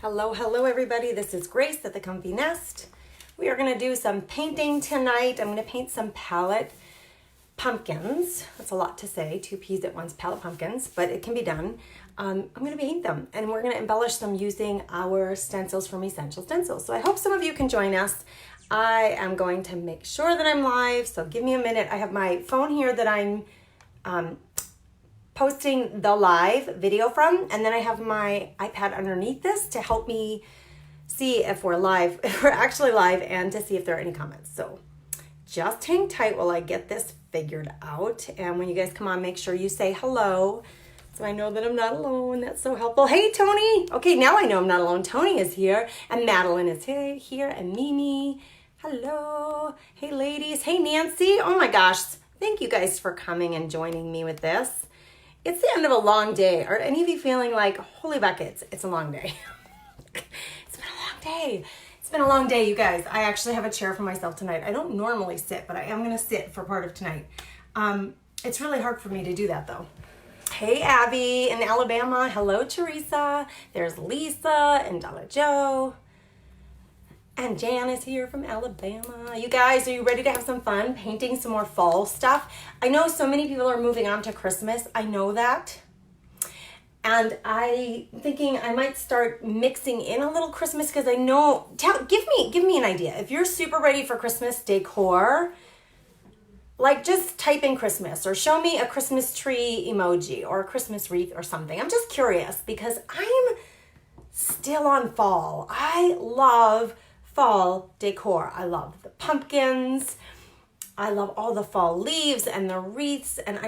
Hello, hello everybody. This is Grace at the Comfy Nest. We are going to do some painting tonight. I'm going to paint some palette pumpkins. That's a lot to say, 2 peas at once, palette pumpkins, but it can be done. I'm going to paint them and we're going to embellish them using our stencils from Essential Stencils. So I hope some of you can join us. I am going to make sure that I'm live, so give me a minute. I have my phone here that I'm posting the live video from, and then I have my iPad underneath this to help me see if we're live, if we're actually live, and to see if there are any comments. So just hang tight while I get this figured out. And when you guys come on, make sure you say hello so I know that I'm not alone. That's so helpful. Hey, Tony. Okay, now I know I'm not alone. Tony is here, and Madeline is here, and Mimi. Hello. Hey, ladies. Hey, Nancy. Oh my gosh. Thank you guys for coming and joining me with this. It's the end of a long day. Are any of you feeling like, holy buckets, it's a long day? It's been a long day. It's been a long day, you guys. I actually have a chair for myself tonight. I don't normally sit, but I am going to sit for part of tonight. It's really hard for me to do that, though. Hey, Abby in Alabama. Hello, Teresa. There's Lisa and Donna Joe. And Jan is here from Alabama. You guys, are you ready to have some fun painting some more fall stuff? I know so many people are moving on to Christmas. I know that. And I'm thinking I might start mixing in a little Christmas because I know, give me an idea. If you're super ready for Christmas decor, like just type in Christmas or show me a Christmas tree emoji or a Christmas wreath or something. I'm just curious because I'm still on fall. I love fall decor. I love the pumpkins. I love all the fall leaves and the wreaths, and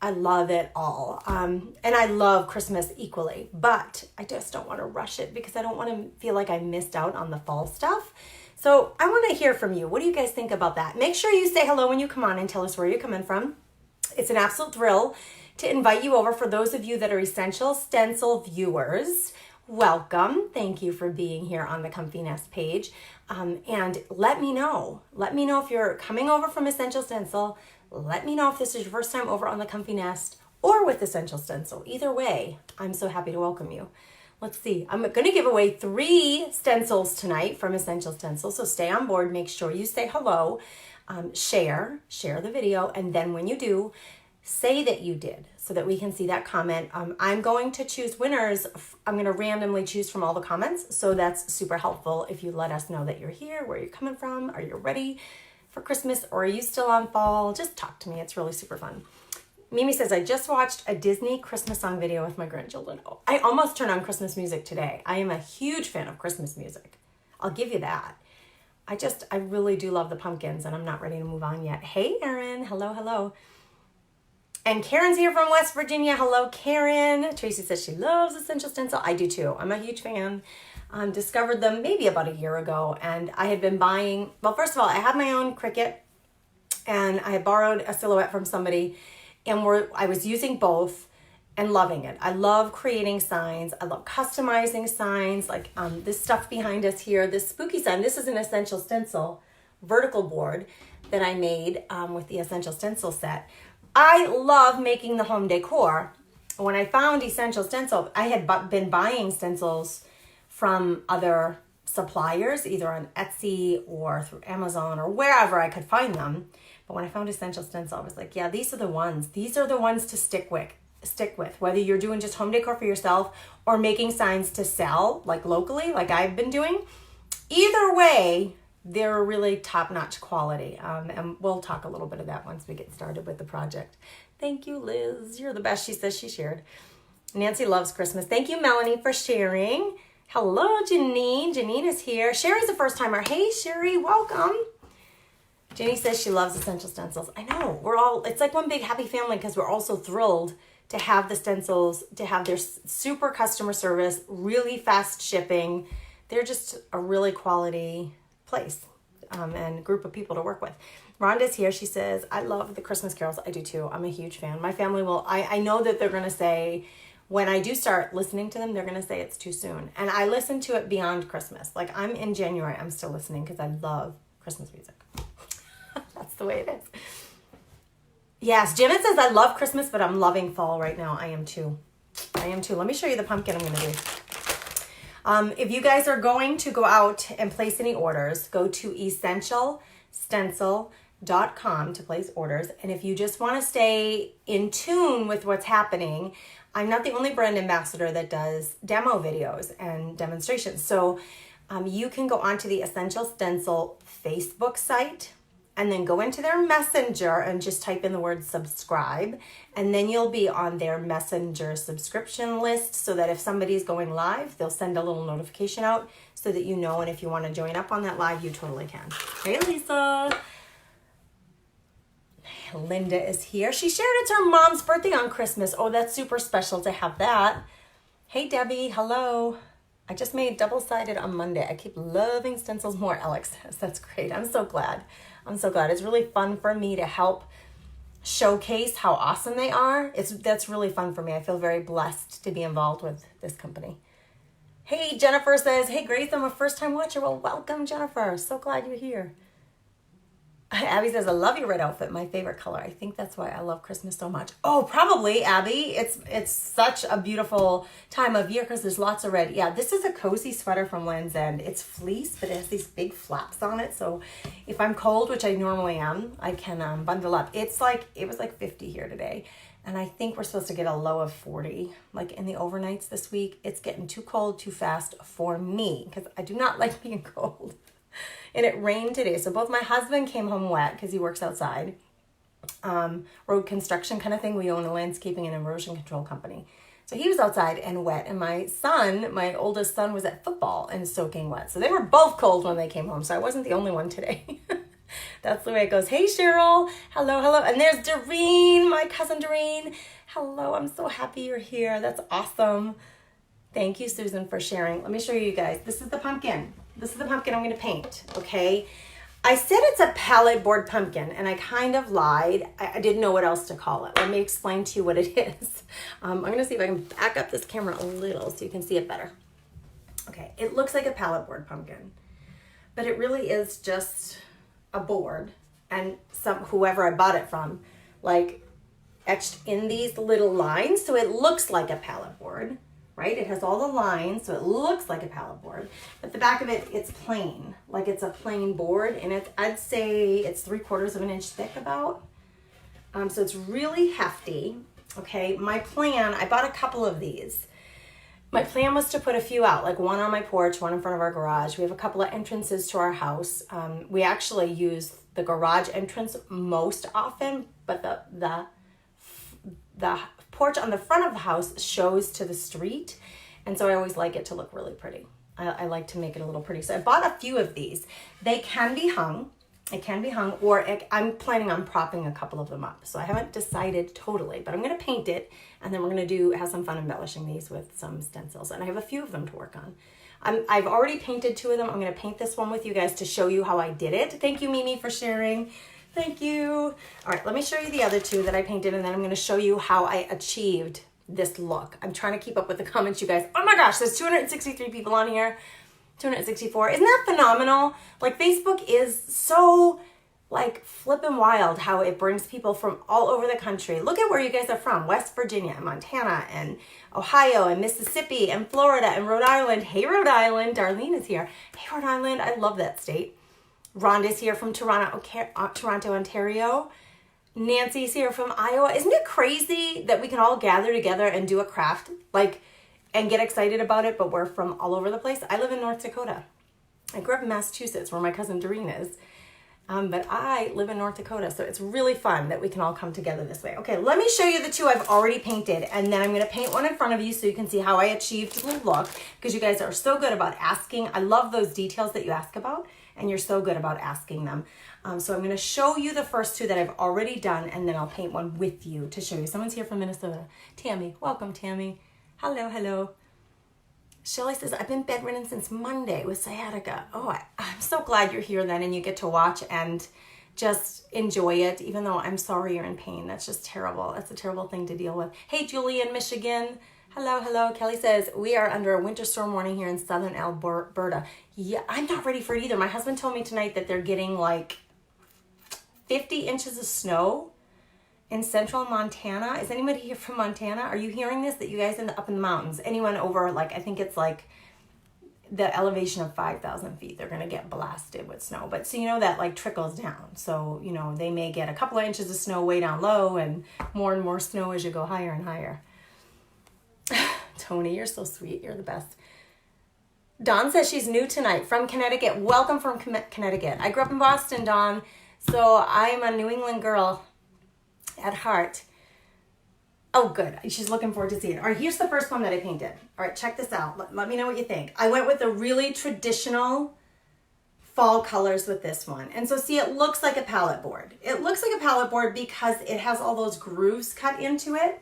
I love it all. And I love Christmas equally, but I just don't want to rush it because I don't want to feel like I missed out on the fall stuff. So I want to hear from you. What do you guys think about that? Make sure you say hello when you come on and tell us where you're coming from. It's an absolute thrill to invite you over. For those of you that are Essential Stencil viewers, welcome. Thank you for being here on the Comfy Nest page. And let me know if you're coming over from Essential Stencil. Let me know if this is your first time over on the Comfy Nest or with Essential Stencil. Either way, I'm so happy to welcome you. Let's see. I'm going to give away 3 stencils tonight from Essential Stencils. So stay on board. Make sure you say hello. Share the video. And then when you do, say that you did so that we can see that comment. I'm going to choose winners. I'm going to randomly choose from all the comments. So that's super helpful if you let us know that you're here, where you're coming from. Are you ready for Christmas or are you still on fall? Just talk to me. It's really super fun. Mimi says, I just watched a Disney Christmas song video with my grandchildren. Oh, I almost turned on Christmas music today. I am a huge fan of Christmas music. I'll give you that. I really do love the pumpkins and I'm not ready to move on yet. Hey, Erin. Hello, hello. And Karen's here from West Virginia. Hello, Karen. Tracy says she loves Essential Stencil. I do too. I'm a huge fan. Discovered them maybe about a year ago. And I had been buying, well, first of all, I had my own Cricut. And I had borrowed a silhouette from somebody. And I was using both and loving it. I love creating signs. I love customizing signs. Like this stuff behind us here, this spooky sign. This is an Essential Stencil vertical board that I made with the Essential Stencil set. I love making the home decor. When I found Essential Stencil, I had been buying stencils from other suppliers, either on Etsy or through Amazon or wherever I could find them. But when I found Essential Stencil, I was like, yeah, these are the ones. These are the ones to stick with, whether you're doing just home decor for yourself or making signs to sell, like locally, like I've been doing. Either way, they're really top-notch quality, and we'll talk a little bit of that once we get started with the project. Thank you, Liz. You're the best, she says she shared. Nancy loves Christmas. Thank you, Melanie, for sharing. Hello, Janine. Janine is here. Sherry's a first-timer. Hey, Sherry, welcome. Jenny says she loves Essential Stencils. I know. It's like one big happy family because we're all so thrilled to have the stencils, to have their super customer service, really fast shipping. They're just a really quality place and group of people to work with. Rhonda's here. She says, I love the Christmas carols. I do too. I'm a huge fan. My family will, I know that they're going to say, when I do start listening to them, they're going to say it's too soon. And I listen to it beyond Christmas. Like I'm in January, I'm still listening because I love Christmas music. That's the way it is. Yes, Janet says, I love Christmas, but I'm loving fall right now. I am too. Let me show you the pumpkin I'm going to do. If you guys are going to go out and place any orders, go to essentialstencil.com to place orders. And if you just want to stay in tune with what's happening, I'm not the only brand ambassador that does demo videos and demonstrations. So you can go onto the Essential Stencil Facebook site and then go into their messenger and just type in the word subscribe. And then you'll be on their messenger subscription list so that if somebody's going live, they'll send a little notification out so that you know. And if you want to join up on that live, you totally can. Hey, Lisa. Linda is here. She shared it's her mom's birthday on Christmas. Oh, that's super special to have that. Hey, Debbie. Hello. I just made double-sided on Monday. I keep loving stencils more, Alex says. That's great. I'm so glad. I'm so glad. It's really fun for me to help showcase how awesome they are. That's really fun for me. I feel very blessed to be involved with this company. Hey, Jennifer says, hey, Grace, I'm a first-time watcher. Well, welcome, Jennifer. So glad you're here. Abby says, I love your red outfit, my favorite color. I think that's why I love Christmas so much. Oh, probably, Abby. It's such a beautiful time of year because there's lots of red. Yeah, this is a cozy sweater from Land's End. It's fleece, but it has these big flaps on it. So if I'm cold, which I normally am, I can bundle up. It was like 50 here today. And I think we're supposed to get a low of 40, like in the overnights this week. It's getting too cold too fast for me because I do not like being cold. And it rained today. So both my husband came home wet because he works outside. Road construction kind of thing. We own a landscaping and erosion control company. So he was outside and wet. And my son, my oldest son, was at football and soaking wet. So they were both cold when they came home. So I wasn't the only one today. That's the way it goes. Hey, Cheryl. Hello, hello. And there's Doreen, my cousin Doreen. Hello. I'm so happy you're here. That's awesome. Thank you, Susan, for sharing. Let me show you guys. This is the pumpkin. This is the pumpkin I'm going to paint, okay? I said it's a pallet board pumpkin, and I kind of lied. I didn't know what else to call it. Let me explain to you what it is. I'm going to see if I can back up this camera a little so you can see it better. Okay, it looks like a pallet board pumpkin, but it really is just a board, and whoever I bought it from, like, etched in these little lines, so it looks like a pallet board. Right? It has all the lines, so it looks like a pallet board. But the back of it, it's plain. Like it's a plain board, and I'd say it's 3/4 of an inch thick about. So it's really hefty. Okay, my plan, I bought a couple of these. My plan was to put a few out, like one on my porch, one in front of our garage. We have a couple of entrances to our house. We actually use the garage entrance most often, but the porch on the front of the house shows to the street, and so I always like it to look really pretty. I like to make it a little pretty. So I bought a few of these. They can be hung. It can be hung, or I'm planning on propping a couple of them up. So I haven't decided totally, but I'm going to paint it, and then we're going to have some fun embellishing these with some stencils, and I have a few of them to work on. I've already painted 2 of them. I'm going to paint this one with you guys to show you how I did it. Thank you, Mimi, for sharing. Thank you. All right, let me show you the other 2 that I painted, and then I'm going to show you how I achieved this look. I'm trying to keep up with the comments, you guys. Oh my gosh, there's 263 people on here. 264. Isn't that phenomenal? Like, Facebook is so, like, flippin' wild how it brings people from all over the country. Look at where you guys are from. West Virginia and Montana and Ohio and Mississippi and Florida and Rhode Island. Hey, Rhode Island. Darlene is here. Hey, Rhode Island. I love that state. Rhonda's here from Toronto, Ontario. Nancy's here from Iowa. Isn't it crazy that we can all gather together and do a craft, like, and get excited about it, but we're from all over the place? I live in North Dakota. I grew up in Massachusetts, where my cousin Doreen is, but I live in North Dakota, so it's really fun that we can all come together this way. Okay, let me show you the 2 I've already painted, and then I'm going to paint one in front of you so you can see how I achieved the look, because you guys are so good about asking. I love those details that you ask about, and you're so good about asking them. So I'm going to show you the first 2 that I've already done, and then I'll paint one with you to show you. Someone's here from Minnesota. Tammy. Welcome, Tammy. Hello, hello. Shelly says, I've been bedridden since Monday with sciatica. Oh, I'm so glad you're here then, and you get to watch and just enjoy it, even though I'm sorry you're in pain. That's just terrible. That's a terrible thing to deal with. Hey, Julie in Michigan. Hello, hello. Kelly says, we are under a winter storm warning here in southern Alberta. Yeah, I'm not ready for it either. My husband told me tonight that they're getting like 50 inches of snow in central Montana. Is anybody here from Montana? Are you hearing this? That you guys end up in the mountains? Anyone over, like, I think it's like the elevation of 5,000 feet, they're going to get blasted with snow. But so you know that like trickles down. So, you know, they may get a couple of inches of snow way down low and more snow as you go higher and higher. Tony, you're so sweet. You're the best. Dawn says she's new tonight from Connecticut. Welcome from Connecticut. I grew up in Boston, Dawn. So I'm a New England girl at heart. Oh, good. She's looking forward to seeing it. All right, here's the first one that I painted. All right, check this out. Let me know what you think. I went with the really traditional fall colors with this one. And so see, it looks like a palette board. It looks like a palette board because it has all those grooves cut into it,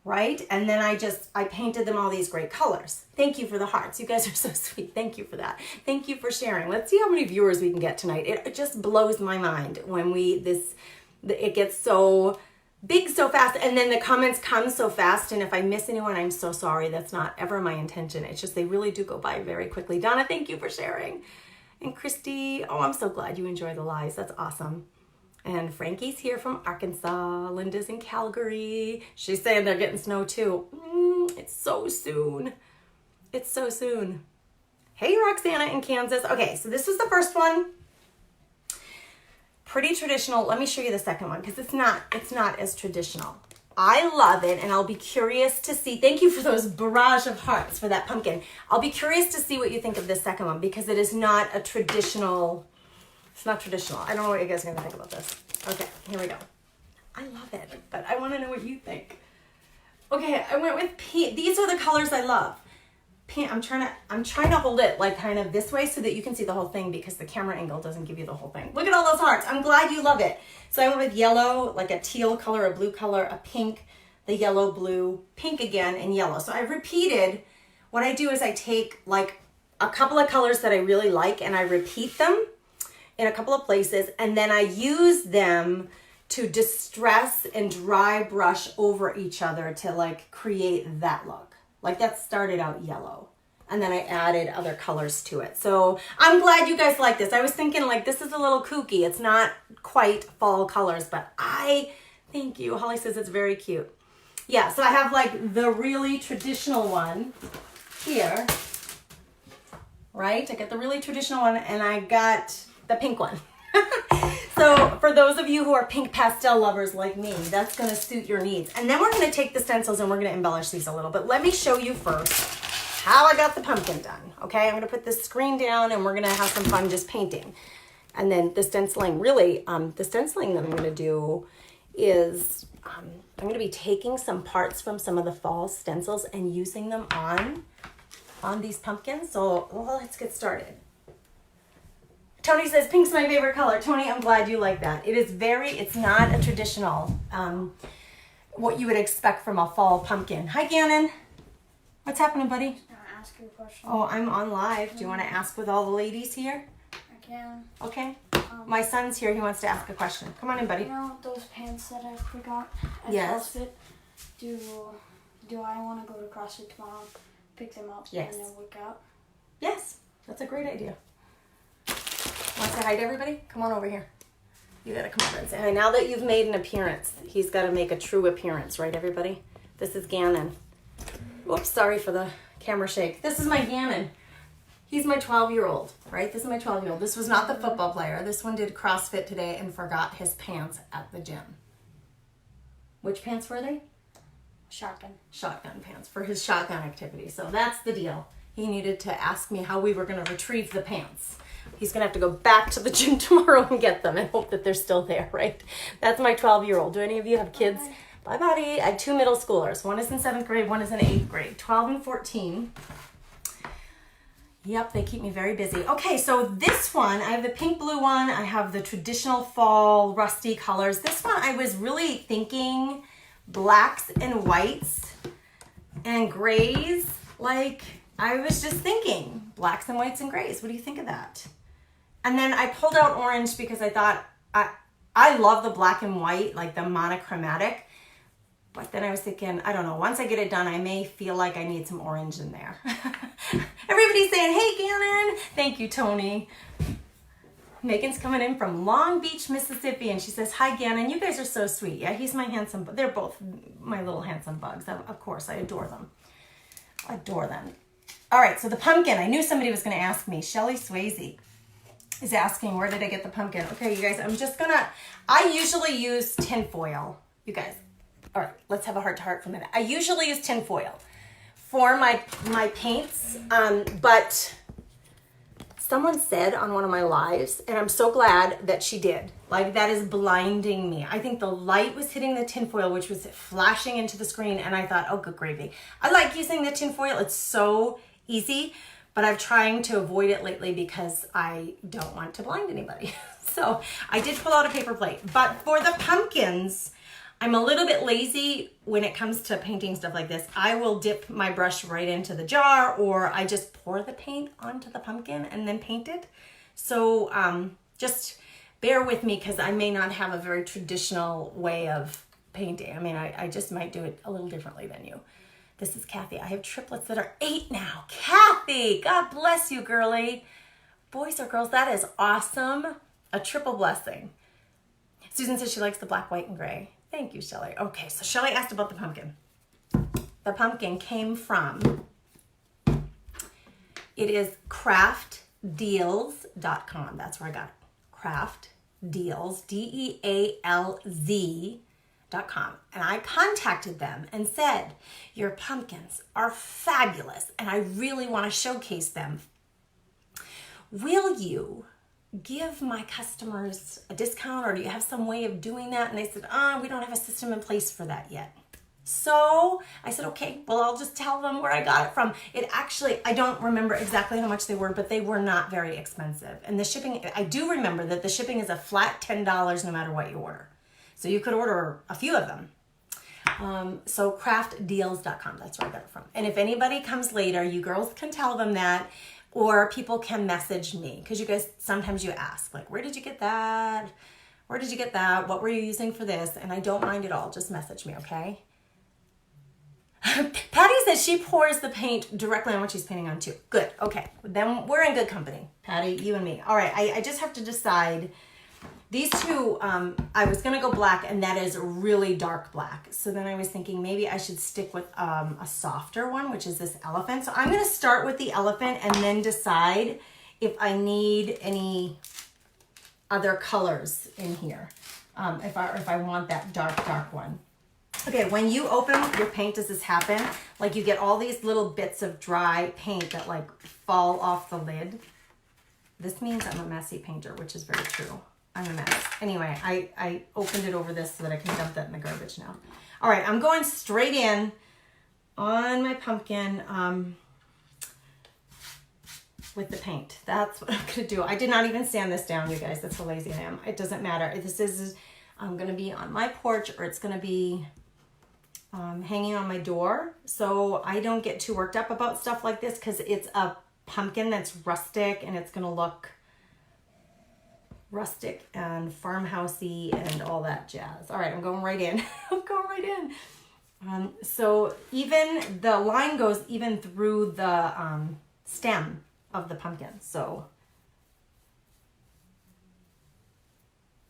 right? And then I painted them all these great colors. Thank you for the hearts. You guys are so sweet. Thank you for that. Thank you for sharing. Let's see how many viewers we can get tonight. It just blows my mind when it gets so big so fast, and then the comments come so fast, and if I miss anyone, I'm so sorry. That's not ever my intention. It's just they really do go by very quickly. Donna, thank you for sharing. And Christy, oh, I'm so glad you enjoy the lives. That's awesome. And Frankie's here from Arkansas. Linda's in Calgary. She's saying they're getting snow too. It's so soon. It's so soon. Hey, Roxana in Kansas. Okay, so this is the first one. Pretty traditional. Let me show you the second one because it's not as traditional. I love it, and I'll be curious to see. Thank you for those barrage of hearts for that pumpkin. I'll be curious to see what you think of this second one because it is not a traditional. It's not traditional. I don't know what you guys are gonna think about this. Okay, here we go. I love it, but I want to know what you think. Okay, I went with pink. These are the colors I love. I'm trying to hold it like kind of this way so that you can see the whole thing because the camera angle doesn't give you the whole thing. Look at all those hearts. I'm glad you love it. So I went with yellow, like a teal color, a blue color, a pink, the yellow, blue, pink again, and yellow. So I repeated. What I do is I take like a couple of colors that I really like and I repeat them in a couple of places, and then I use them to distress and dry brush over each other to like create that look. Like that started out yellow and then I added other colors to it. So I'm glad you guys like this. I was thinking like this is a little kooky. It's not quite fall colors, but thank you. Holly says it's very cute. Yeah, so I have like the really traditional one here, right? I got the really traditional one and I got the pink one. So for those of you who are pink pastel lovers like me, that's going to suit your needs. And then we're going to take the stencils and we're going to embellish these a little. But let me show you first how I got the pumpkin done. Okay, I'm going to put this screen down and we're going to have some fun just painting. And then the stenciling, really, the stenciling that I'm going to do is I'm going to be taking some parts from some of the fall stencils and using them on these pumpkins. So well, let's get started. Tony says, pink's my favorite color. Tony, I'm glad you like that. It's not a traditional, what you would expect from a fall pumpkin. Hi, Gannon. What's happening, buddy? I'm gonna ask you a question. Oh, I'm on live. Do you want to ask with all the ladies here? I can. Okay. My son's here. He wants to ask a question. Come on in, buddy. You know those pants that I forgot at Yes. CrossFit? Do I want to go to CrossFit tomorrow, pick them up, Yes. and then work out? Yes, that's a great idea. Want to say hi to everybody? Come on over here. You gotta come over and say hi. Now that you've made an appearance, he's got to make a true appearance, right, everybody? This is Gannon. Oops, sorry for the camera shake. This is my Gannon. He's my 12-year-old, right? This is my 12-year-old. This was not the football player. This one did CrossFit today and forgot his pants at the gym. Which pants were they? Shotgun. Shotgun pants for his shotgun activity. So that's the deal. He needed to ask me how we were going to retrieve the pants. He's going to have to go back to the gym tomorrow and get them and hope that they're still there, right? That's my 12-year-old. Do any of you have kids? Bye, buddy. I have 2 middle schoolers. One is in 7th grade, one is in 8th grade. 12 and 14. Yep, they keep me very busy. Okay, so this one, I have the pink blue one. I have the traditional fall rusty colors. This one, I was really thinking blacks and whites and grays. Like, I was just thinking blacks and whites and grays. What do you think of that? And then I pulled out orange because I thought, I love the black and white, like the monochromatic. But then I was thinking, I don't know, once I get it done, I may feel like I need some orange in there. Everybody's saying, hey, Gannon. Thank you, Tony. Megan's coming in from Long Beach, Mississippi, and she says, hi, Gannon. You guys are so sweet. Yeah, he's my handsome, they're both my little handsome bugs. Of course, I adore them. I adore them. All right, so the pumpkin. I knew somebody was going to ask me. Shelly Swayze is asking, where did I get the pumpkin? Okay, you guys, I usually use tin foil, you guys. All right, let's have a heart-to-heart for a minute. I usually use tin foil for my paints, but someone said on one of my lives, and I'm so glad that she did, like, that is blinding me. I think the light was hitting the tin foil, which was flashing into the screen, and I thought, oh, good gravy. I like using the tin foil. It's so easy, but I'm trying to avoid it lately because I don't want to blind anybody. So I did pull out a paper plate, but for the pumpkins, I'm a little bit lazy when it comes to painting stuff like this. I will dip my brush right into the jar, or I just pour the paint onto the pumpkin and then paint it. So just bear with me because I may not have a very traditional way of painting. I mean, I just might do it a little differently than you. This is Kathy. I have triplets that are 8 now. Kathy, God bless you, girly. Boys or girls, that is awesome. A triple blessing. Susan says she likes the black, white, and gray. Thank you, Shelly. Okay, so Shelly asked about the pumpkin. The pumpkin came from, it is craftdeals.com. That's where I got it. Craftdeals, DEALZ.com. And I contacted them and said, your pumpkins are fabulous and I really want to showcase them. Will you give my customers a discount, or do you have some way of doing that? And they said, we don't have a system in place for that yet. So I said, okay, well, I'll just tell them where I got it from. It actually, I don't remember exactly how much they were, but they were not very expensive. And the shipping, I do remember that the shipping is a flat $10 no matter what you order. So you could order a few of them. So craftdeals.com, that's where I got it from. And if anybody comes later, you girls can tell them that, or people can message me, because you guys, sometimes you ask, like, where did you get that? Where did you get that? What were you using for this? And I don't mind at all. Just message me, okay? Patty says she pours the paint directly on what she's painting on too. Good. Okay. Then we're in good company. Patty, you and me. All right. I just have to decide. These two, I was going to go black, and that is really dark black. So then I was thinking maybe I should stick with a softer one, which is this elephant. So I'm going to start with the elephant and then decide if I need any other colors in here, if I want that dark one. Okay, when you open your paint, does this happen? Like, you get all these little bits of dry paint that like fall off the lid. This means I'm a messy painter, which is very true. I'm a mess. Anyway, I opened it over this so that I can dump that in the garbage now. All right, I'm going straight in on my pumpkin with the paint. That's what I'm gonna do. I did not even sand this down, you guys. That's how lazy I am. It doesn't matter. This is, I'm gonna be on my porch, or it's gonna be hanging on my door. So I don't get too worked up about stuff like this because it's a pumpkin that's rustic, and it's gonna look rustic and farmhousey and all that jazz. All right, I'm going right in. I'm going right in. So even the line goes even through the stem of the pumpkin. So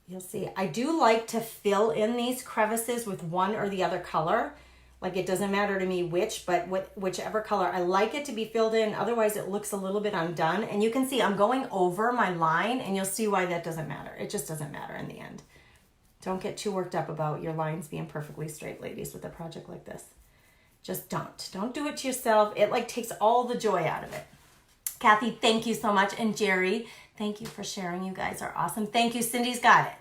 you'll see. I do like to fill in these crevices with one or the other color. Like, it doesn't matter to me which, but whichever color. I like it to be filled in. Otherwise, it looks a little bit undone. And you can see I'm going over my line, and you'll see why that doesn't matter. It just doesn't matter in the end. Don't get too worked up about your lines being perfectly straight, ladies, with a project like this. Just don't. Don't do it to yourself. It like takes all the joy out of it. Kathy, thank you so much. And Jerry, thank you for sharing. You guys are awesome. Thank you. Cindy's got it.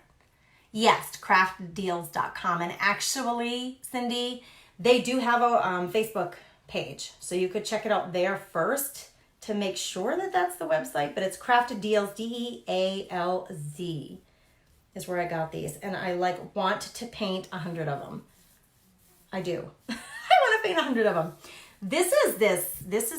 Yes, craftdeals.com. And actually, Cindy, they do have a Facebook page, so you could check it out there first to make sure that that's the website, but it's Crafted DEALZ is where I got these, and I want to paint 100 of them. I do. I want to paint 100 of them. This is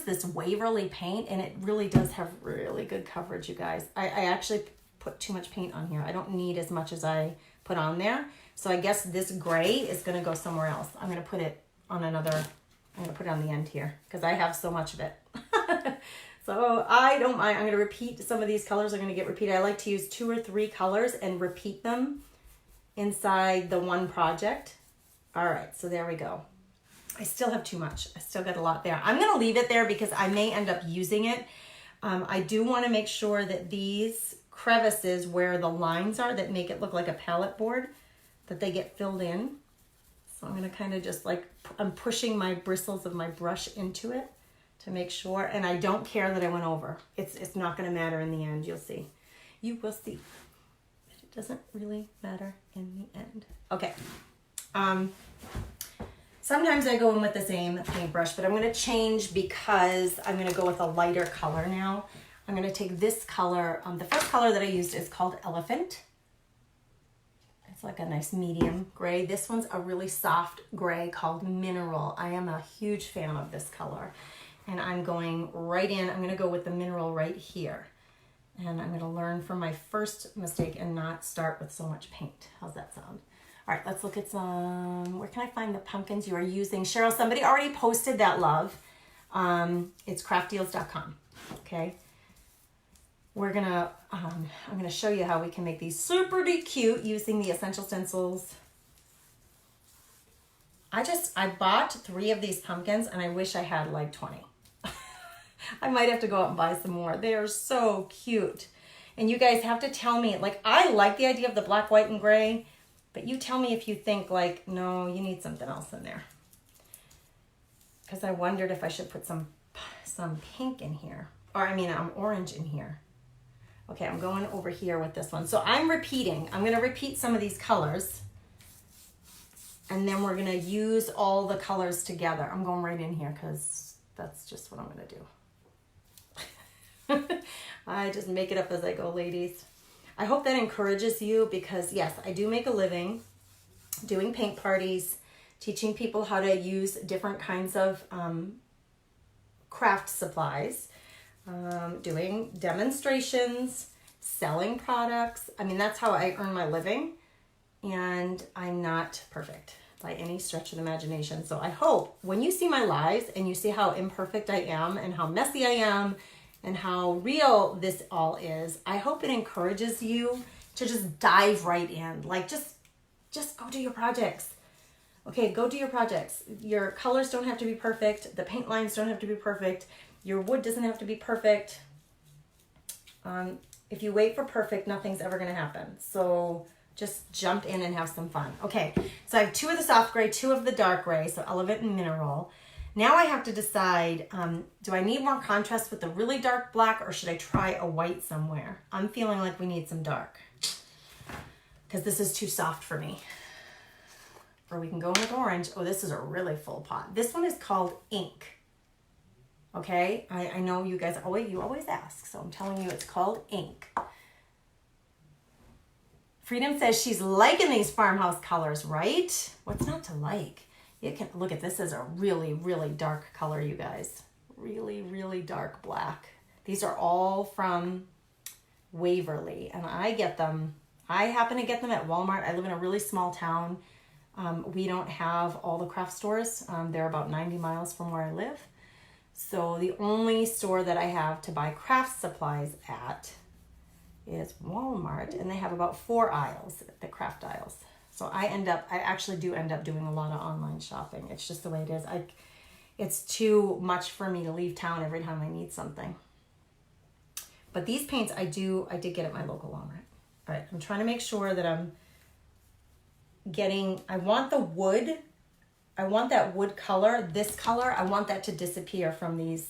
this Waverly paint, and it really does have really good coverage, you guys. I actually put too much paint on here. I don't need as much as I put on there. So I guess this gray is going to go somewhere else. I'm going to put it on I'm going to put it on the end here because I have so much of it. So I don't mind. I'm going to repeat some of these colors. Are going to get repeated. I like to use 2 or 3 colors and repeat them inside the one project. All right, so there we go. I still have too much. I still got a lot there. I'm gonna leave it there because I may end up using it. I do wanna make sure that these crevices where the lines are that make it look like a palette board, that they get filled in. So I'm gonna kind of just like, I'm pushing my bristles of my brush into it to make sure, and I don't care that I went over. It's not gonna matter in the end, you'll see. You will see. It doesn't really matter in the end. Okay. Sometimes I go in with the same paintbrush, but I'm gonna change because I'm gonna go with a lighter color now. I'm gonna take this color, the first color that I used is called Elephant. It's like a nice medium gray. This one's a really soft gray called Mineral. I am a huge fan of this color. And I'm going right in, I'm gonna go with the Mineral right here. And I'm gonna learn from my first mistake and not start with so much paint. How's that sound? All right, let's look at some, where can I find the pumpkins you are using? Cheryl, somebody already posted that, love. It's craftdeals.com, okay? We're gonna, I'm gonna show you how we can make these super cute using the Essential Stencils. I bought 3 of these pumpkins and I wish I had like 20. I might have to go out and buy some more. They are so cute. And you guys have to tell me, like, I like the idea of the black, white, and gray, but you tell me if you think like, no, you need something else in there. Because I wondered if I should put some pink in here. Or I mean, orange in here. Okay, I'm going over here with this one. So I'm gonna repeat some of these colors. And then we're gonna use all the colors together. I'm going right in here because that's just what I'm gonna do. I just make it up as I go, ladies. I hope that encourages you because yes, I do make a living doing paint parties, teaching people how to use different kinds of craft supplies, doing demonstrations, selling products. I mean, that's how I earn my living, and I'm not perfect by any stretch of the imagination. So I hope when you see my lives and you see how imperfect I am and how messy I am and how real this all is, I hope it encourages you to just dive right in. Like just go do your projects. Okay, go do your projects. Your colors don't have to be perfect. The paint lines don't have to be perfect. Your wood doesn't have to be perfect. If you wait for perfect, nothing's ever gonna happen. So just jump in and have some fun. Okay, so I have 2 of the soft gray, 2 of the dark gray, so Elephant and Mineral. Now I have to decide, do I need more contrast with the really dark black or should I try a white somewhere? I'm feeling like we need some dark because this is too soft for me. Or we can go with orange. Oh, this is a really full pot. This one is called Ink. Okay, I know you guys you always ask, so I'm telling you it's called Ink. Freedom says she's liking these farmhouse colors, right? What's not to like? You can look at this as a really, really dark color, you guys. Really, really dark black. These are all from Waverly, and I happen to get them at Walmart. I live in a really small town. We don't have all the craft stores. They're about 90 miles from where I live. So the only store that I have to buy craft supplies at is Walmart, and they have about 4 aisles, the craft aisles. So I actually do end up doing a lot of online shopping. It's just the way it is. It's too much for me to leave town every time I need something. But these paints I did get at my local Walmart. All right, I'm trying to make sure that I'm getting, I want that wood color, this color, I want that to disappear from these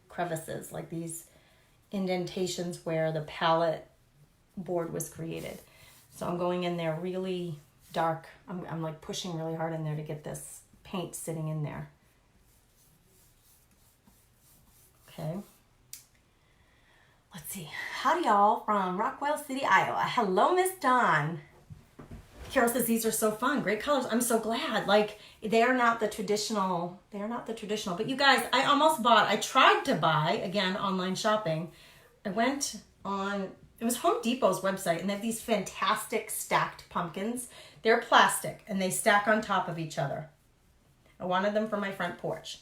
crevices, like these indentations where the palette board was created. So I'm going in there really dark. I'm like pushing really hard in there to get this paint sitting in there. Okay. Let's see. Howdy y'all from Rockwell City, Iowa. Hello, Miss Dawn. Carol says these are so fun. Great colors. I'm so glad. Like they are not the traditional. But you guys, I tried to buy, again, online shopping. I went on, it was Home Depot's website, and they have these fantastic stacked pumpkins. They're plastic and they stack on top of each other. I wanted them for my front porch.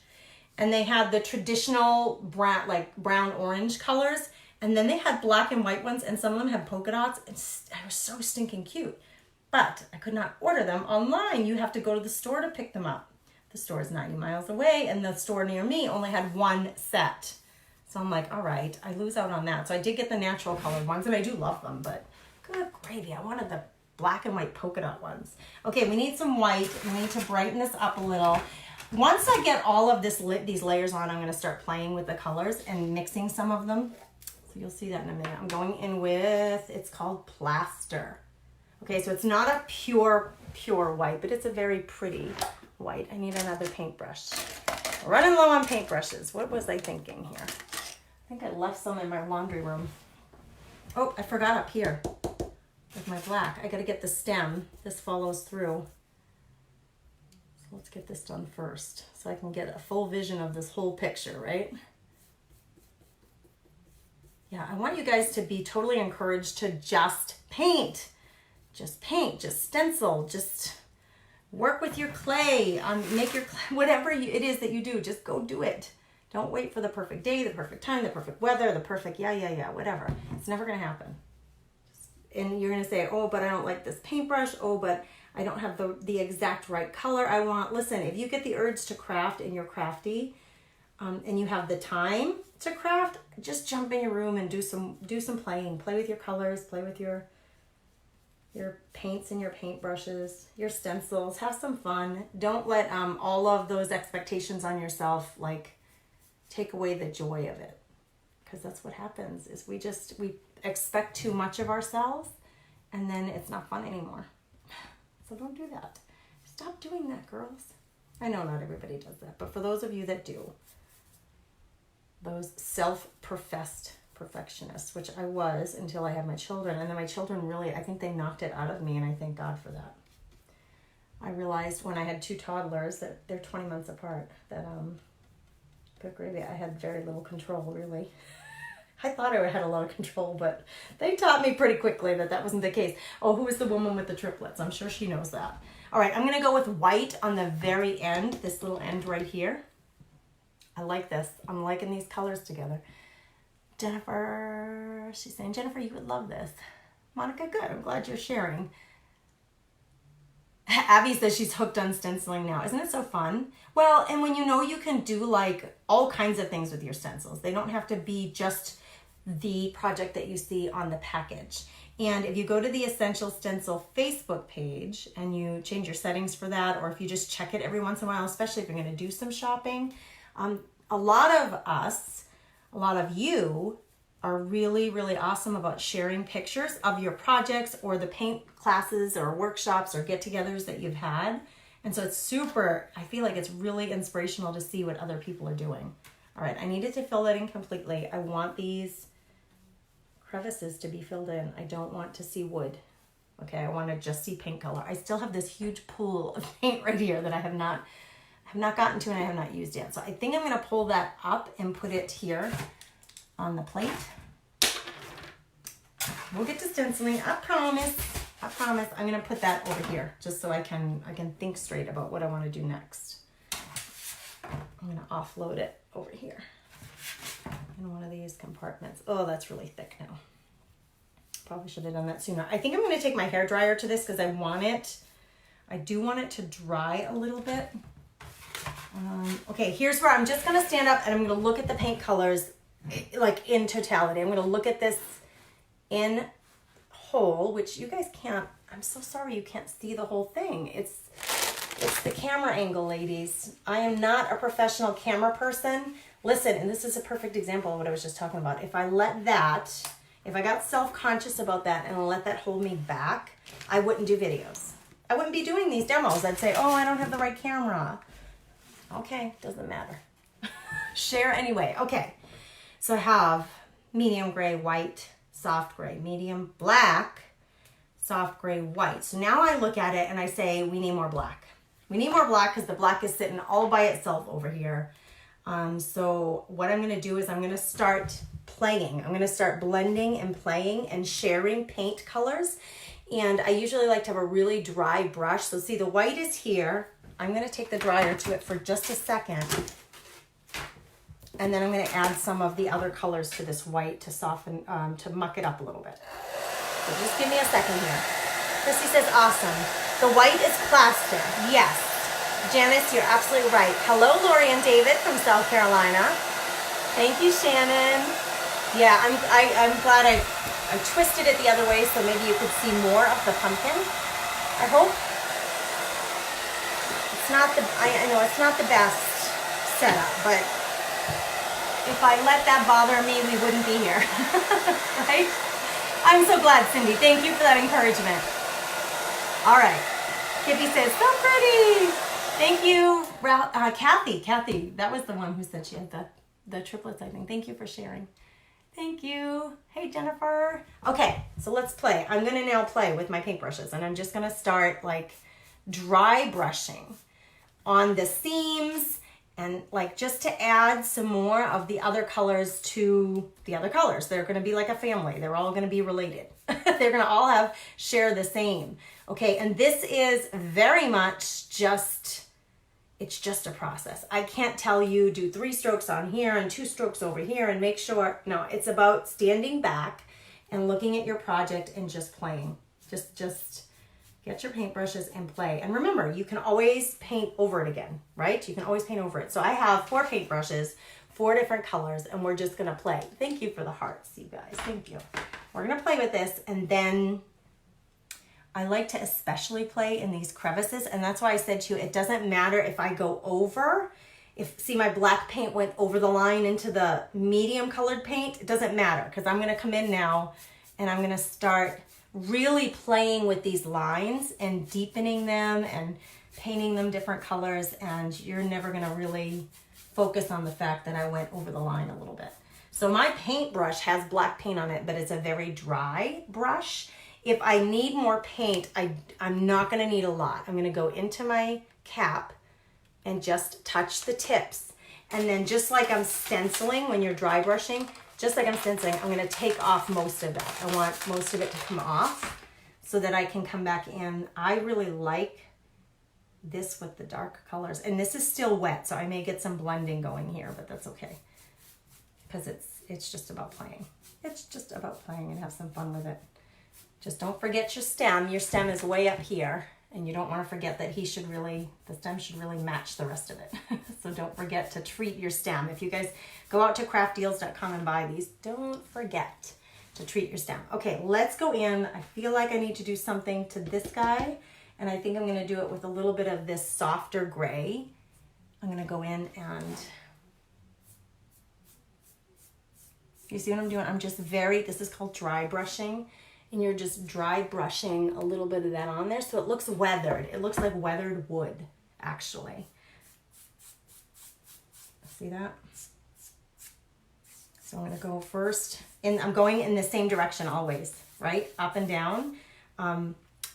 And they had the traditional brown orange colors, and then they had black and white ones, and some of them had polka dots. They were so stinking cute. But I could not order them online. You have to go to the store to pick them up. the store is 90 miles away and the store near me only had one set. So I'm like, all right, I lose out on that. So I did get the natural colored ones, and I do love them, but good gravy, I wanted the black and white polka dot ones. Okay, we need some white. We need to brighten this up a little. Once I get all of these layers on, I'm gonna start playing with the colors and mixing some of them. So you'll see that in a minute. I'm going in with, it's called Plaster. Okay, so it's not a pure white, but it's a very pretty white. I need another paintbrush. Running low on paintbrushes. What was I thinking here? I think I left some in my laundry room. Oh, I forgot up here with my black. I gotta get the stem. This follows through. So let's get this done first so I can get a full vision of this whole picture, right? Yeah, I want you guys to be totally encouraged to just paint. Just paint, just stencil, just work with your clay, make your clay, whatever it is that you do, just go do it. Don't wait for the perfect day, the perfect time, the perfect weather, the perfect whatever. It's never gonna happen. And you're gonna say, oh, but I don't like this paintbrush. Oh, but I don't have the exact right color I want. Listen, if you get the urge to craft and you're crafty, and you have the time to craft, just jump in your room and do some playing. Play with your colors, play with your paints and your paintbrushes, your stencils. Have some fun. Don't let all of those expectations on yourself like take away the joy of it, because that's what happens. Is we expect too much of ourselves, and then it's not fun anymore. So don't do that. Stop doing that, girls. I know not everybody does that, but for those of you that do, those self-professed perfectionist, which I was until I had my children, and then my children really, I think they knocked it out of me, and I thank God for that. I realized when I had two toddlers that they're 20 months apart, that good gravy, I had very little control, really. I thought I had a lot of control, but they taught me pretty quickly that wasn't the case. Oh, who is the woman with the triplets? I'm sure she knows that. All right, I'm gonna go with white on the very end, this little end right here. I like this. I'm liking these colors together. Jennifer, she's saying, Jennifer, you would love this. Monica, good. I'm glad you're sharing. Abby says she's hooked on stenciling now. Isn't it so fun? Well, and when you know you can do like all kinds of things with your stencils. They don't have to be just the project that you see on the package. And if you go to the Essential Stencil Facebook page and you change your settings for that, or if you just check it every once in a while, especially if you're going to do some shopping, a lot of you are really, really awesome about sharing pictures of your projects or the paint classes or workshops or get-togethers that you've had. And so it's super, I feel like it's really inspirational to see what other people are doing. All right, I needed to fill that in completely. I want these crevices to be filled in. I don't want to see wood. Okay, I want to just see paint color. I still have this huge pool of paint right here that I have not gotten to and I have not used yet. So I think I'm going to pull that up and put it here on the plate. We'll get to stenciling, I promise. I promise. I'm going to put that over here just so I can think straight about what I want to do next. I'm going to offload it over here in one of these compartments. Oh, that's really thick now. Probably should have done that sooner. I think I'm going to take my hairdryer to this because I do want it to dry a little bit. Okay, here's where I'm just going to stand up and I'm going to look at the paint colors like in totality. I'm going to look at this in whole, which you guys can't, I'm so sorry you can't see the whole thing. It's the camera angle, ladies. I am not a professional camera person. Listen, and this is a perfect example of what I was just talking about. If I got self-conscious about that and let that hold me back, I wouldn't do videos. I wouldn't be doing these demos. I'd say, oh, I don't have the right camera. Okay, doesn't matter. Share anyway. Okay, so I have medium gray, white, soft gray, medium black, soft gray, white. So now I look at it and I say, we need more black. We need more black because the black is sitting all by itself over here. So what I'm going to do is I'm going to start playing. I'm going to start blending and playing and sharing paint colors. And I usually like to have a really dry brush. So see, the white is here. I'm going to take the dryer to it for just a second. And then I'm going to add some of the other colors to this white to soften, to muck it up a little bit. So just give me a second here. Chrissy says, awesome. The white is plaster. Yes. Janice, you're absolutely right. Hello, Lori and David from South Carolina. Thank you, Shannon. Yeah, I'm glad I twisted it the other way so maybe you could see more of the pumpkin. I hope. It's not the, I know it's not the best setup, but if I let that bother me, we wouldn't be here, right? I'm so glad, Cindy. Thank you for that encouragement. All right. Kippy says, so pretty. Thank you, Kathy, that was the one who said she had the triplets, I think. Thank you for sharing. Thank you. Hey, Jennifer. Okay, so let's play. I'm gonna now play with my paintbrushes, and I'm just gonna start like dry brushing on the seams and like just to add some more of the other colors to the other colors. They're gonna be like a family. They're all gonna be related. They're gonna all share the same. Okay, and this is very much just, it's just a process. I can't tell you do 3 strokes on here and 2 strokes over here and make sure. No, it's about standing back and looking at your project and just playing. Just get your paintbrushes and play. And remember, you can always paint over it again, right? You can always paint over it. So I have 4 paintbrushes, 4 different colors, and we're just gonna play. Thank you for the hearts, you guys, thank you. We're gonna play with this, and then I like to especially play in these crevices, and that's why I said to you, it doesn't matter if I go over, see my black paint went over the line into the medium colored paint, it doesn't matter, because I'm gonna come in now and I'm gonna start really playing with these lines and deepening them and painting them different colors, and you're never gonna really focus on the fact that I went over the line a little bit. So my paintbrush has black paint on it, but it's a very dry brush. If I need more paint, I'm not gonna need a lot. I'm gonna go into my cap and just touch the tips. And then just like I'm stenciling when you're dry brushing, just like I'm stenciling, I'm gonna take off most of it. I want most of it to come off so that I can come back in. I really like this with the dark colors. And this is still wet, so I may get some blending going here, but that's okay. Because it's just about playing. It's just about playing and have some fun with it. Just don't forget your stem. Your stem is way up here, and you don't want to forget that the stem should really match the rest of it. So don't forget to treat your stem. If you guys go out to craftdeals.com and buy these, don't forget to treat your stem. Okay, let's go in. I feel like I need to do something to this guy, and I think I'm going to do it with a little bit of this softer gray. I'm going to go in and you see what I'm doing? I'm just this is called dry brushing. And you're just dry brushing a little bit of that on there so it looks weathered. It looks like weathered wood, actually. See that? So I'm gonna go first, and I'm going in the same direction always, right? Up and down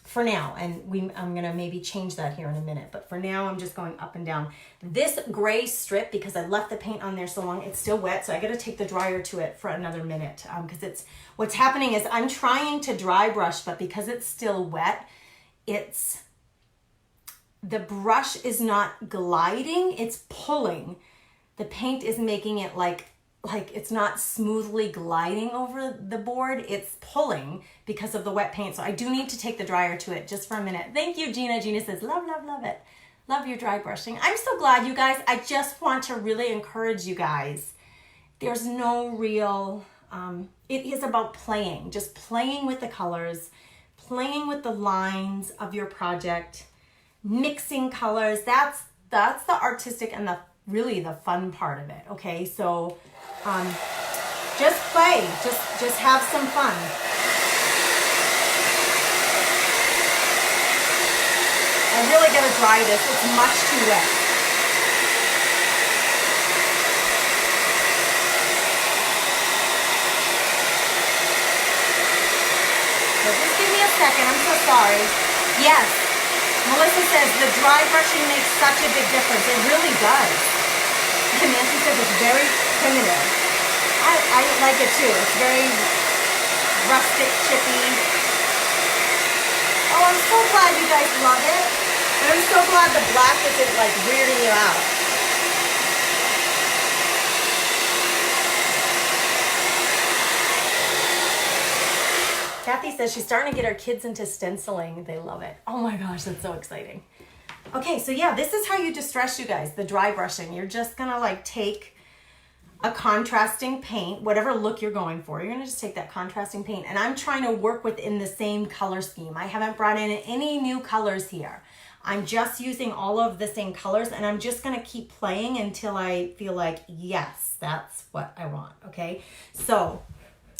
for now. And I'm gonna maybe change that here in a minute, but for now I'm just going up and down. This gray strip, because I left the paint on there so long, it's still wet, so I gotta take the dryer to it for another minute, because what's happening is I'm trying to dry brush, but because it's still wet, the brush is not gliding, it's pulling. The paint is making it like it's not smoothly gliding over the board, it's pulling because of the wet paint. So I do need to take the dryer to it just for a minute. Thank you, Gina. Gina says, love, love, love it. Love your dry brushing. I'm so glad, you guys. I just want to really encourage you guys. There's no real, it is about playing, just playing with the colors, playing with the lines of your project, mixing colors. That's the artistic and really the fun part of it. Okay, so just play, just have some fun. I really gotta dry this. It's much too wet. So just give me a second. I'm so sorry. Yes, Melissa says the dry brushing makes such a big difference. It really does. And Nancy says it's very primitive. I like it too. It's very rustic, chippy. Oh, I'm so glad you guys love it. And I'm so glad the black isn't like weirding you out. Kathy says she's starting to get her kids into stenciling. They love it. Oh my gosh, that's so exciting. Okay, so yeah, this is how you distress, you guys, the dry brushing. You're just gonna like take a contrasting paint, whatever look you're going for. You're gonna just take that contrasting paint, and I'm trying to work within the same color scheme. I haven't brought in any new colors here. I'm just using all of the same colors, and I'm just gonna keep playing until I feel like, yes, that's what I want, okay? So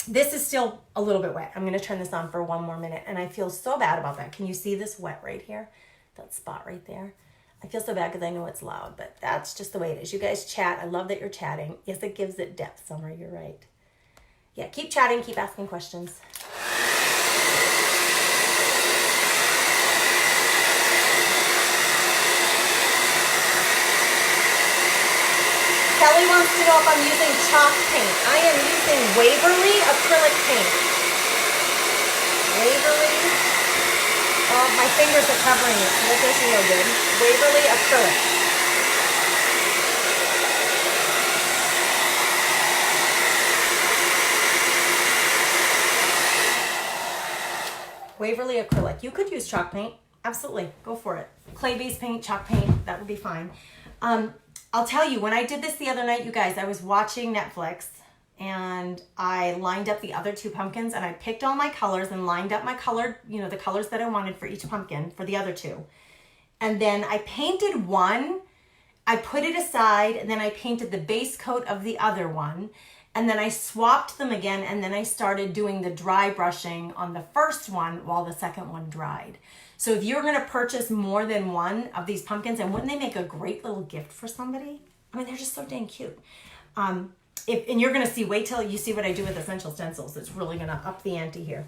this is still a little bit wet. I'm gonna turn this on for 1 more minute, and I feel so bad about that. Can you see this wet right here? That spot right there. I feel so bad because I know it's loud, but that's just the way it is. You guys chat. I love that you're chatting. Yes, it gives it depth, Summer. You're right. Yeah, keep chatting. Keep asking questions. Kelly wants to know if I'm using chalk paint. I am using Waverly acrylic paint. Waverly. Oh, my fingers are covering it, so that doesn't feel good. Waverly acrylic. Waverly acrylic. You could use chalk paint. Absolutely. Go for it. Clay-based paint, chalk paint, that would be fine. I'll tell you, when I did this the other night, you guys, I was watching Netflix, and I lined up the other 2 pumpkins, and I picked all my colors and lined up my colored, you know, the colors that I wanted for each pumpkin for the other 2. And then I painted one, I put it aside, and then I painted the base coat of the other one, and then I swapped them again, and then I started doing the dry brushing on the first one while the second one dried. So if you're gonna purchase more than one of these pumpkins, and wouldn't they make a great little gift for somebody? I mean, they're just so dang cute. And you're gonna see, wait till you see what I do with Essential Stencils. It's really gonna up the ante here.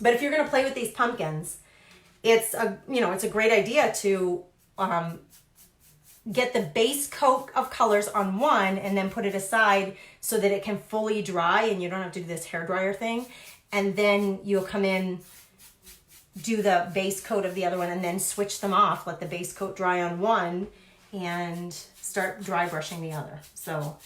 But if you're gonna play with these pumpkins, it's a great idea to get the base coat of colors on one and then put it aside so that it can fully dry and you don't have to do this hairdryer thing. And then you'll come in, do the base coat of the other one, and then switch them off. Let the base coat dry on one and start dry brushing the other. So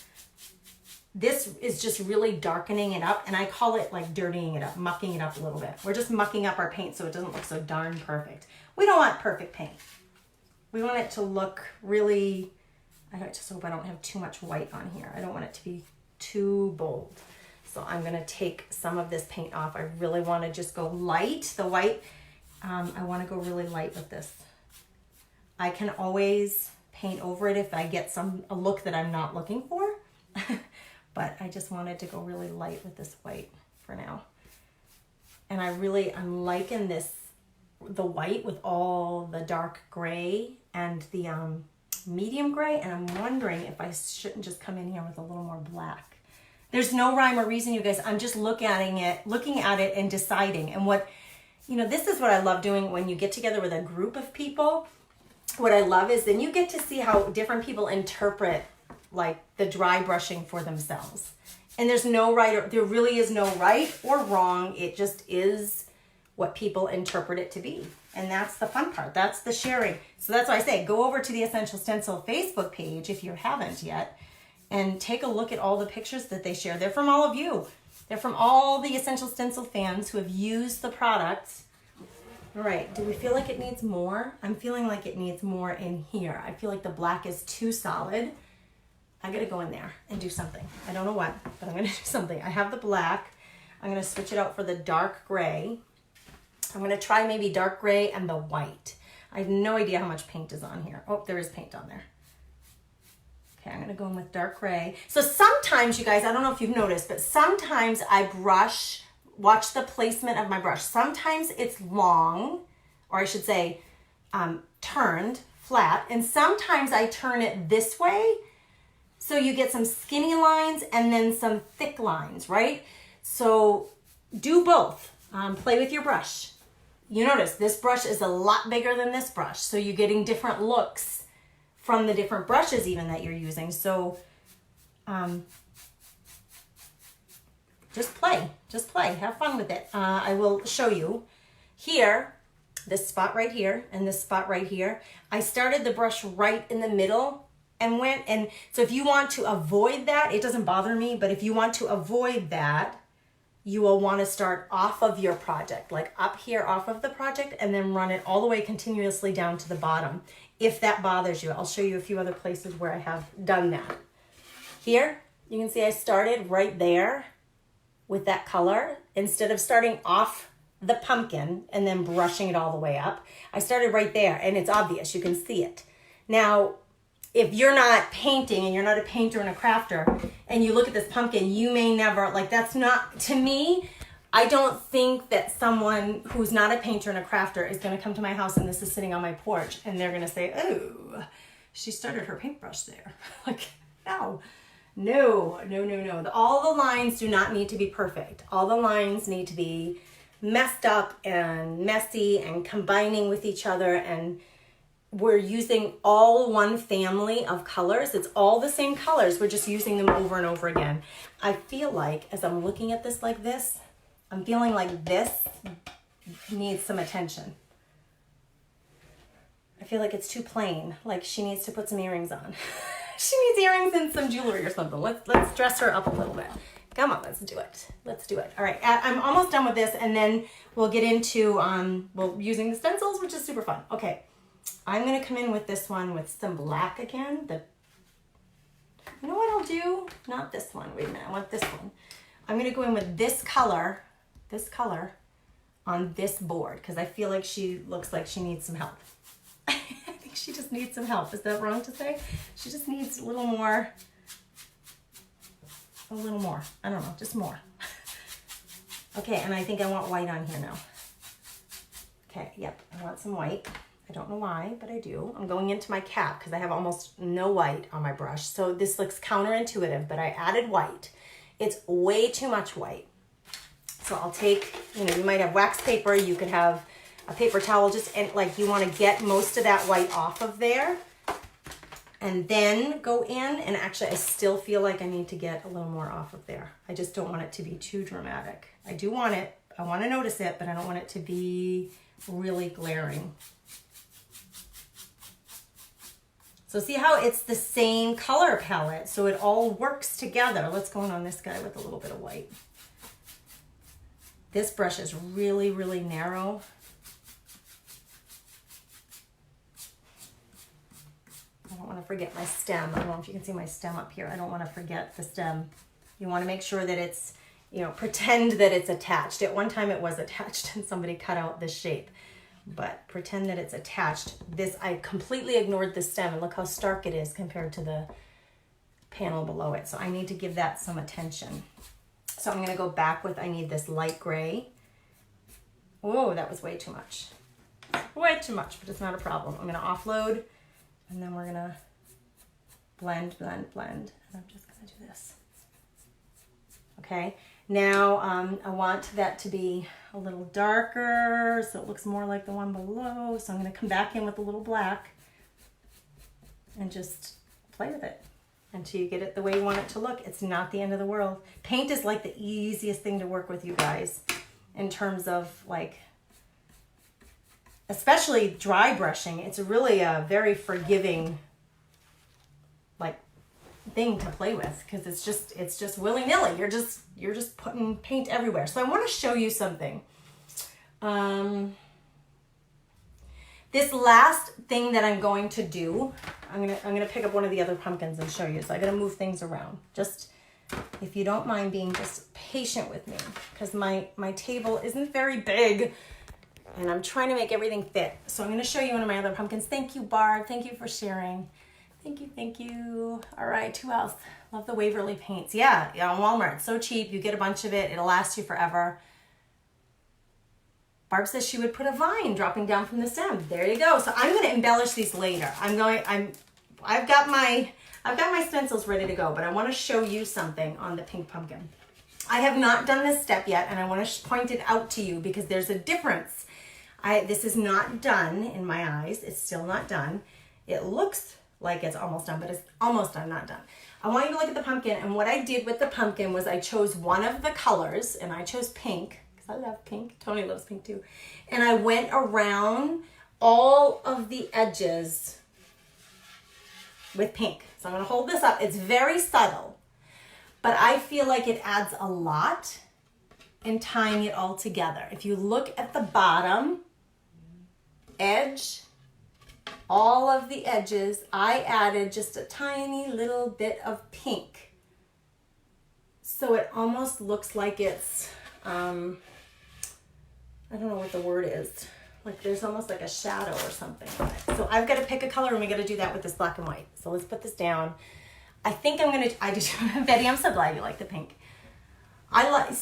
this is just really darkening it up, and I call it like dirtying it up, mucking it up a little bit. We're just mucking up our paint so it doesn't look so darn perfect. We don't want perfect paint. We want it to look really, I just hope I don't have too much white on here. I don't want it to be too bold. So I'm gonna take some of this paint off. I really wanna just go light, the white. I wanna go really light with this. I can always paint over it if I get a look that I'm not looking for. But I just wanted to go really light with this white for now. And I'm liking the white with all the dark gray and the medium gray. And I'm wondering if I shouldn't just come in here with a little more black. There's no rhyme or reason, you guys. I'm just looking at it and deciding. And this is what I love doing when you get together with a group of people. What I love is then you get to see how different people interpret like the dry brushing for themselves. And there really is no right or wrong. It just is what people interpret it to be. And that's the fun part. That's the sharing. So that's why I say, go over to the Essential Stencil Facebook page if you haven't yet, and take a look at all the pictures that they share. They're from all of you. They're from all the Essential Stencil fans who have used the products. All right, do we feel like it needs more? I'm feeling like it needs more in here. I feel like the black is too solid. I gotta go in there and do something. I don't know what, but I'm gonna do something. I have the black. I'm gonna switch it out for the dark gray. I'm gonna try maybe dark gray and the white. I have no idea how much paint is on here. Oh, there is paint on there. Okay, I'm gonna go in with dark gray. So sometimes, you guys, I don't know if you've noticed, but sometimes I brush, watch the placement of my brush. Sometimes it's long, or I should say turned flat, and sometimes I turn it this way so you get some skinny lines and then some thick lines, right? So do both. Play with your brush. You notice this brush is a lot bigger than this brush, so you're getting different looks from the different brushes even that you're using. So just play, have fun with it. I will show you here, this spot right here and this spot right here. I started the brush right in the middle and so if you want to avoid that, it doesn't bother me, but if you want to avoid that, you will want to start off of your project, like up here off of the project, and then run it all the way continuously down to the bottom. If that bothers you, I'll show you a few other places where I have done that. Here, you can see I started right there with that color. Instead of starting off the pumpkin and then brushing it all the way up, I started right there, and it's obvious, you can see it. Now, if you're not painting and you're not a painter and a crafter and you look at this pumpkin, you may never, like that's not, to me, I don't think that someone who's not a painter and a crafter is going to come to my house and this is sitting on my porch and they're going to say, oh, she started her paintbrush there. Like, no. All the lines do not need to be perfect. All the lines need to be messed up and messy and combining with each other, and we're using all one family of colors. It's all the same colors. We're just using them over and over again. I feel like as I'm looking at this like this, I'm feeling like this needs some attention. I feel like it's too plain. Like she needs to put some earrings on. She needs earrings and some jewelry or something. Let's dress her up a little bit. Come on, let's do it. Let's do it. All right, I'm almost done with this, and then we'll get into using the stencils, which is super fun. Okay, I'm gonna come in with this one with some black again. You know what I'll do? Not this one. Wait a minute. I want this one. I'm gonna go in with this color on this board because I feel like she looks like she needs some help. I think she just needs some help. Is that wrong to say? She just needs a little more. I don't know, just more. Okay, and I think I want white on here now. Okay, yep, I want some white. I don't know why, but I do. I'm going into my cap because I have almost no white on my brush. So this looks counterintuitive, but I added white. It's way too much white. So I'll take, you might have wax paper, you could have a paper towel, and like you want to get most of that white off of there. And then go in, and actually I still feel like I need to get a little more off of there. I just don't want it to be too dramatic. I do want it, I want to notice it, but I don't want it to be really glaring. So see how it's the same color palette, so it all works together. Let's go in on this guy with a little bit of white. This brush is really, really narrow. I don't want to forget my stem. I don't know if you can see my stem up here. I don't want to forget the stem. You want to make sure that it's, pretend that it's attached. At one time it was attached and somebody cut out this shape, but pretend that it's attached. This, I completely ignored the stem, and look how stark it is compared to the panel below it. So I need to give that some attention. So I'm going to go back with, I need this light gray. Oh, that was way too much. Way too much, but it's not a problem. I'm going to offload. And then we're gonna blend. And I'm just gonna do this. Okay, now I want that to be a little darker so it looks more like the one below. So I'm gonna come back in with a little black and just play with it until you get it the way you want it to look. It's not the end of the world. Paint is like the easiest thing to work with, you guys, in terms of like, especially dry brushing. It's really a very forgiving like thing to play with because it's just willy-nilly. You're just putting paint everywhere. So I want to show you something. This last thing that I'm going to do, I'm gonna pick up one of the other pumpkins and show you. So I gotta move things around. Just, if you don't mind being just patient with me, because my table isn't very big and I'm trying to make everything fit. So I'm gonna show you one of my other pumpkins. Thank you, Barb. Thank you for sharing. Thank you. All right, who else? Love the Waverly paints. Yeah, on Walmart, it's so cheap. You get a bunch of it. It'll last you forever. Barb says she would put a vine dropping down from the stem. There you go. So I'm gonna embellish these later. I've got my stencils ready to go, but I wanna show you something on the pink pumpkin. I have not done this step yet, and I wanna point it out to you because there's a difference. This is not done in my eyes. It's still not done. It looks like it's almost done, but it's almost done, not done. I want you to look at the pumpkin, and what I did with the pumpkin was I chose one of the colors, and I chose pink, because I love pink. Tony loves pink too. And I went around all of the edges with pink. So I'm gonna hold this up. It's very subtle, but I feel like it adds a lot and tying it all together. If you look at the bottom edge, all of the edges, I added just a tiny little bit of pink. So it almost looks like it's, I don't know what the word is. Like there's almost like a shadow or something on it. So I've got to pick a color and we got to do that with this black and white. So let's put this down. I think I'm going to, I just, Betty, I'm so glad you like the pink.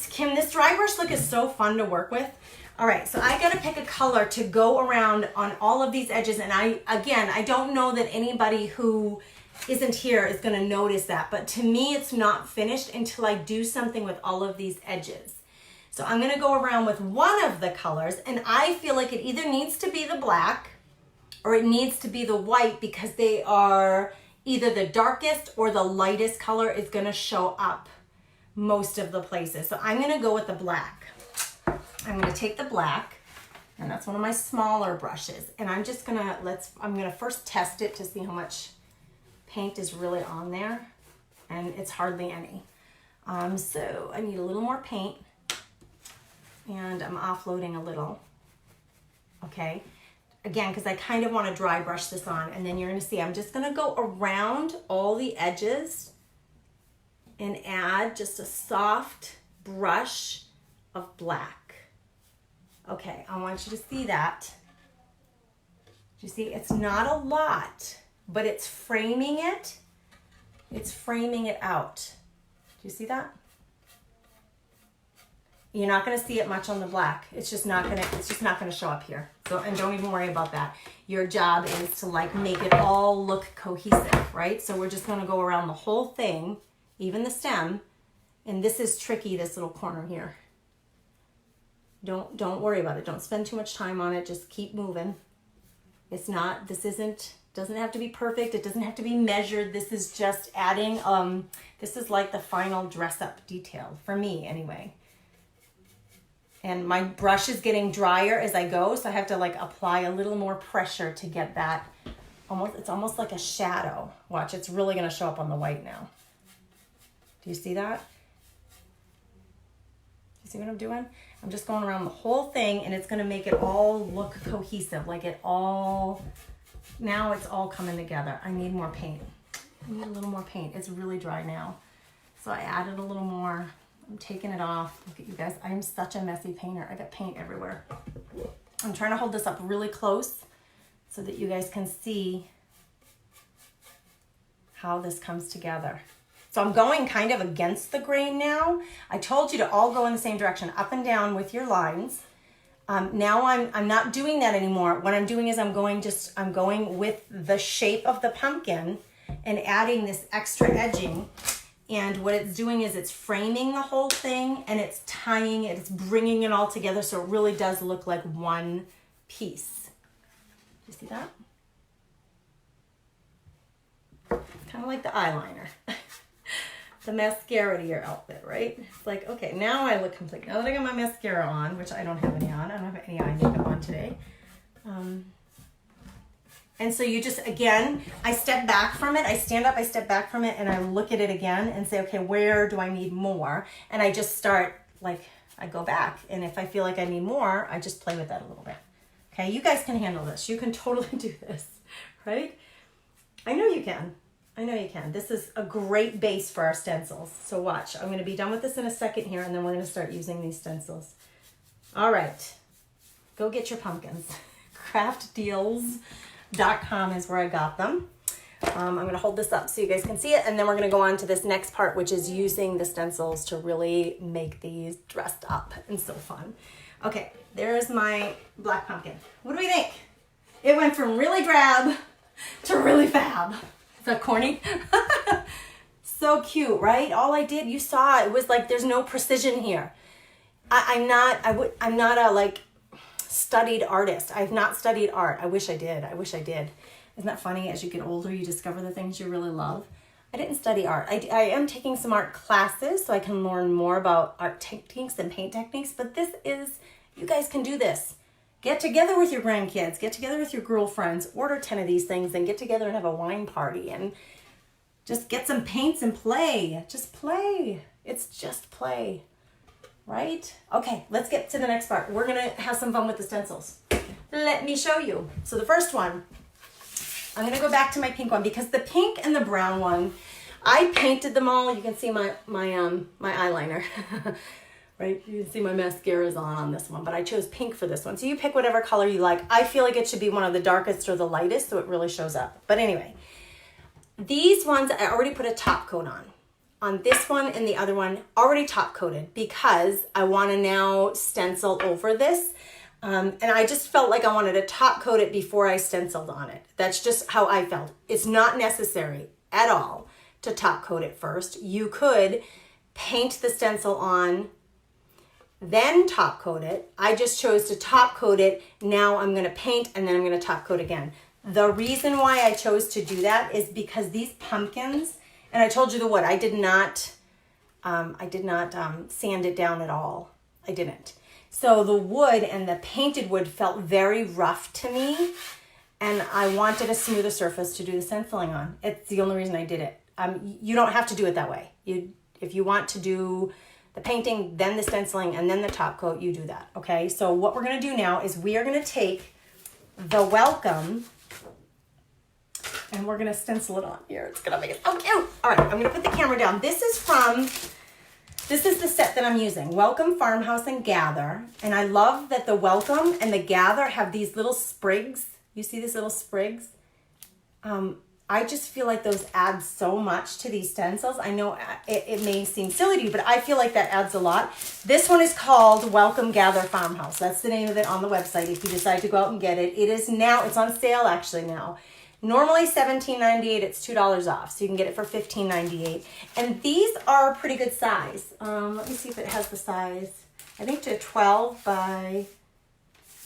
Kim, this dry brush look is so fun to work with. All right, so I got to pick a color to go around on all of these edges. And I don't know that anybody who isn't here is going to notice that. But to me, it's not finished until I do something with all of these edges. So I'm going to go around with one of the colors, and I feel like it either needs to be the black or it needs to be the white, because they are either the darkest or the lightest color is going to show up most of the places. So I'm going to go with the black. I'm going to take the black, and that's one of my smaller brushes, and I'm just going to, I'm going to first test it to see how much paint is really on there, and it's hardly any. So I need a little more paint. And I'm offloading a little, okay? Again, because I kind of want to dry brush this on, and then you're gonna see I'm just gonna go around all the edges and add just a soft brush of black. Okay, I want you to see that. You see, it's not a lot, but it's framing it. It's framing it out. Do you see that? You're not going to see it much on the black. It's just not going to show up here. So, and don't even worry about that. Your job is to like make it all look cohesive, right? So we're just going to go around the whole thing, even the stem. And this is tricky, this little corner here. Don't worry about it. Don't spend too much time on it. Just keep moving. It's not, doesn't have to be perfect. It doesn't have to be measured. This is just adding, this is like the final dress up detail for me anyway. And my brush is getting drier as I go, so I have to like apply a little more pressure to get that it's almost like a shadow. Watch, it's really gonna show up on the white now. Do you see that? Do you see what I'm doing? I'm just going around the whole thing, and it's gonna make it all look cohesive, like now it's all coming together. I need more paint. I need a little more paint. It's really dry now. So I added a little more. I'm taking it off. Look at you guys. I'm such a messy painter. I got paint everywhere. I'm trying to hold this up really close so that you guys can see how this comes together. So I'm going kind of against the grain now. I told you to all go in the same direction, up and down with your lines. Now I'm not doing that anymore. What I'm doing is I'm going with the shape of the pumpkin and adding this extra edging. And what it's doing is it's framing the whole thing, and it's tying it, it's bringing it all together so it really does look like one piece. Do you see that? Kind of like the eyeliner. The mascara to your outfit, right? It's like, okay, now I look complete. Now that I got my mascara on, which I don't have any on. I don't have any eye makeup on today. And so you just, again, I step back from it. I stand up, I step back from it, and I look at it again and say, okay, where do I need more? And I just start, like, I go back. And if I feel like I need more, I just play with that a little bit. Okay, you guys can handle this. You can totally do this, right? I know you can. I know you can. This is a great base for our stencils. So watch. I'm going to be done with this in a second here, and then we're going to start using these stencils. All right. Go get your pumpkins. Craftdeals.com is where I got them. I'm going to hold this up so you guys can see it, and then we're going to go on to this next part, which is using the stencils to really make these dressed up and so fun. Okay, there's my black pumpkin. What do we think? It went from really drab to really fab. Is that corny? So cute, right? All I did, you saw, it was like there's no precision here. I'm not a like studied artist. I've not studied art. I wish I did. Isn't that funny? As you get older, you discover the things you really love. I didn't study art. I am taking some art classes so I can learn more about art techniques and paint techniques, but this is, you guys can do this. Get together with your grandkids, get together with your girlfriends, order 10 of these things and get together and have a wine party and just get some paints and play. Just play. It's just play. right? Okay, let's get to the next part. We're gonna have some fun with the stencils. Let me show you. So the first one, I'm gonna go back to my pink one because the pink and the brown one, I painted them all. You can see my eyeliner, right? You can see my mascara is on this one, but I chose pink for this one. So you pick whatever color you like. I feel like it should be one of the darkest or the lightest so it really shows up. But anyway, these ones I already put a top coat on. On this one and the other one, already top coated because I wanna now stencil over this. And I just felt like I wanted to top coat it before I stenciled on it. That's just how I felt. It's not necessary at all to top coat it first. You could paint the stencil on, then top coat it. I just chose to top coat it. Now I'm gonna paint and then I'm gonna top coat again. The reason why I chose to do that is because these pumpkins, and I told you the wood, I did not sand it down at all. I didn't. So the wood and the painted wood felt very rough to me, and I wanted a smoother surface to do the stenciling on. It's the only reason I did it. You don't have to do it that way. If you want to do the painting, then the stenciling, and then the top coat, you do that, okay? So what we're gonna do now is we are gonna take the welcome and we're gonna stencil it on here. It's gonna make it so cute. All right, I'm gonna put the camera down. This is the set that I'm using, Welcome, Farmhouse, and Gather. And I love that the Welcome and the Gather have these little sprigs. You see these little sprigs? I just feel like those add so much to these stencils. I know it may seem silly to you, but I feel like that adds a lot. This one is called Welcome, Gather, Farmhouse. That's the name of it on the website if you decide to go out and get it. It is now, it's on sale actually now. Normally $17.98, it's $2 off, so you can get it for $15.98. And these are a pretty good size. Let me see if it has the size. I think to 12 by,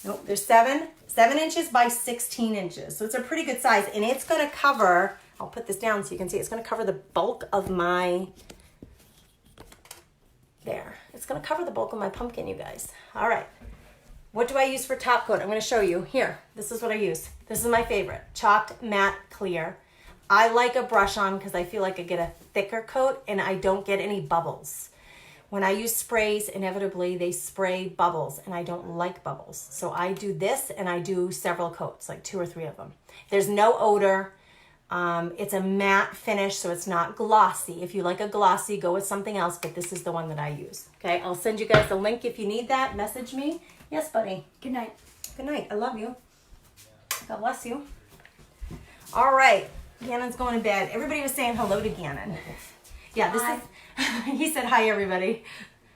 nope, there's 7 inches by 16 inches. So it's a pretty good size, and it's gonna cover, I'll put this down so you can see, it's gonna cover the bulk of my, there. It's gonna cover the bulk of my pumpkin, you guys. All right. What do I use for top coat? I'm going to show you. Here, this is what I use. This is my favorite, Chalked Matte Clear. I like a brush on because I feel like I get a thicker coat and I don't get any bubbles. When I use sprays, inevitably they spray bubbles and I don't like bubbles. So I do this and I do several coats, like 2 or 3 of them. There's no odor. It's a matte finish, so it's not glossy. If you like a glossy, go with something else, but this is the one that I use. Okay, I'll send you guys a link if you need that. Message me. Yes, buddy. Good night. Good night. I love you. God bless you. All right. Gannon's going to bed. Everybody was saying hello to Gannon. Yeah, this is, he said hi, everybody.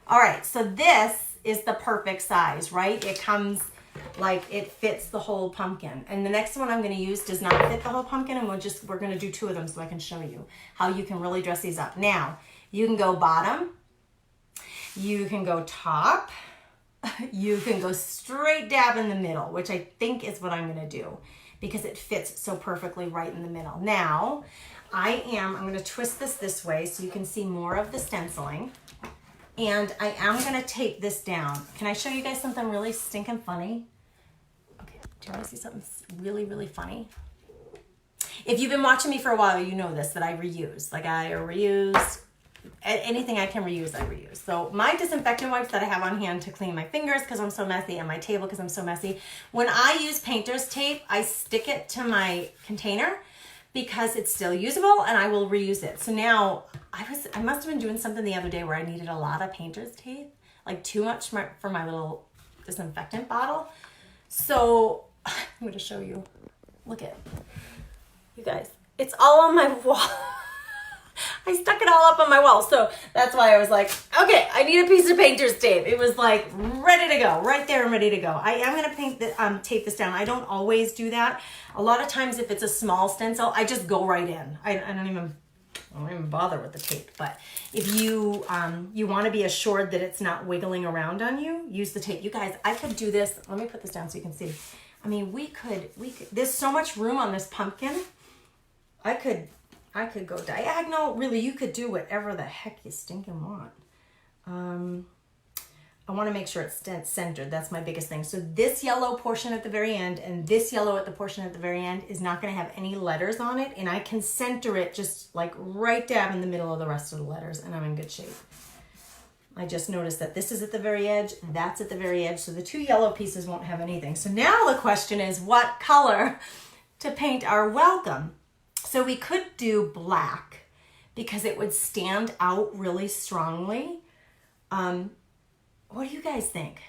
All right, so this is the perfect size, right? It comes like it fits the whole pumpkin. And the next one I'm going to use does not fit the whole pumpkin, and we're going to do 2 of them so I can show you how you can really dress these up. Now, you can go bottom. You can go top. You can go straight dab in the middle, which I think is what I'm going to do because it fits so perfectly right in the middle. Now, I'm going to twist this way so you can see more of the stenciling. And I am going to tape this down. Can I show you guys something really stinking funny? Okay, do you want to see something really, really funny? If you've been watching me for a while, you know this, that I reuse. Like I reuse anything I can reuse, I reuse. So my disinfectant wipes that I have on hand to clean my fingers because I'm so messy and my table because I'm so messy. When I use painter's tape, I stick it to my container because it's still usable and I will reuse it. So now I must have been doing something the other day where I needed a lot of painter's tape, like too much for my little disinfectant bottle. So I'm going to show you. Look at, you guys, it's all on my wall. I stuck it all up on my wall. So that's why I was like, okay, I need a piece of painter's tape. It was like ready to go, right there and ready to go. I am going to tape this down. I don't always do that. A lot of times if it's a small stencil, I just go right in. I don't even bother with the tape. But if you want to be assured that it's not wiggling around on you, use the tape. You guys, I could do this. Let me put this down so you can see. I mean, we could, there's so much room on this pumpkin. I could go diagonal. Really, you could do whatever the heck you stinking want. I want to make sure it's centered. That's my biggest thing. So this yellow portion at the very end and this yellow at the portion at the very end is not going to have any letters on it. And I can center it just like right dab in the middle of the rest of the letters and I'm in good shape. I just noticed that this is at the very edge, that's at the very edge, so the two yellow pieces won't have anything. So now the question is what color to paint our welcome. So we could do black because it would stand out really strongly. What do you guys think?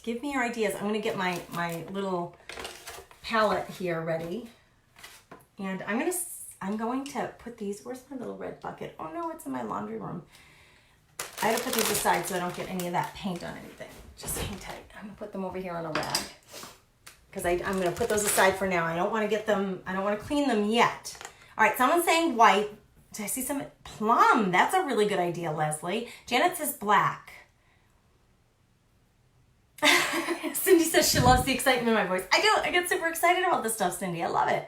Give me your ideas. I'm gonna get my little palette here ready. And I'm going to put these, where's my little red bucket? Oh no, it's in my laundry room. I had to put these aside so I don't get any of that paint on anything. Just hang tight. I'm gonna put them over here on a rag. Because I'm gonna put those aside for now. I don't wanna get them, I don't wanna clean them yet. All right, someone's saying white. Did I see some plum? That's a really good idea, Leslie. Janet says black. Cindy says she loves the excitement in my voice. I do. I get super excited about this stuff, Cindy. I love it.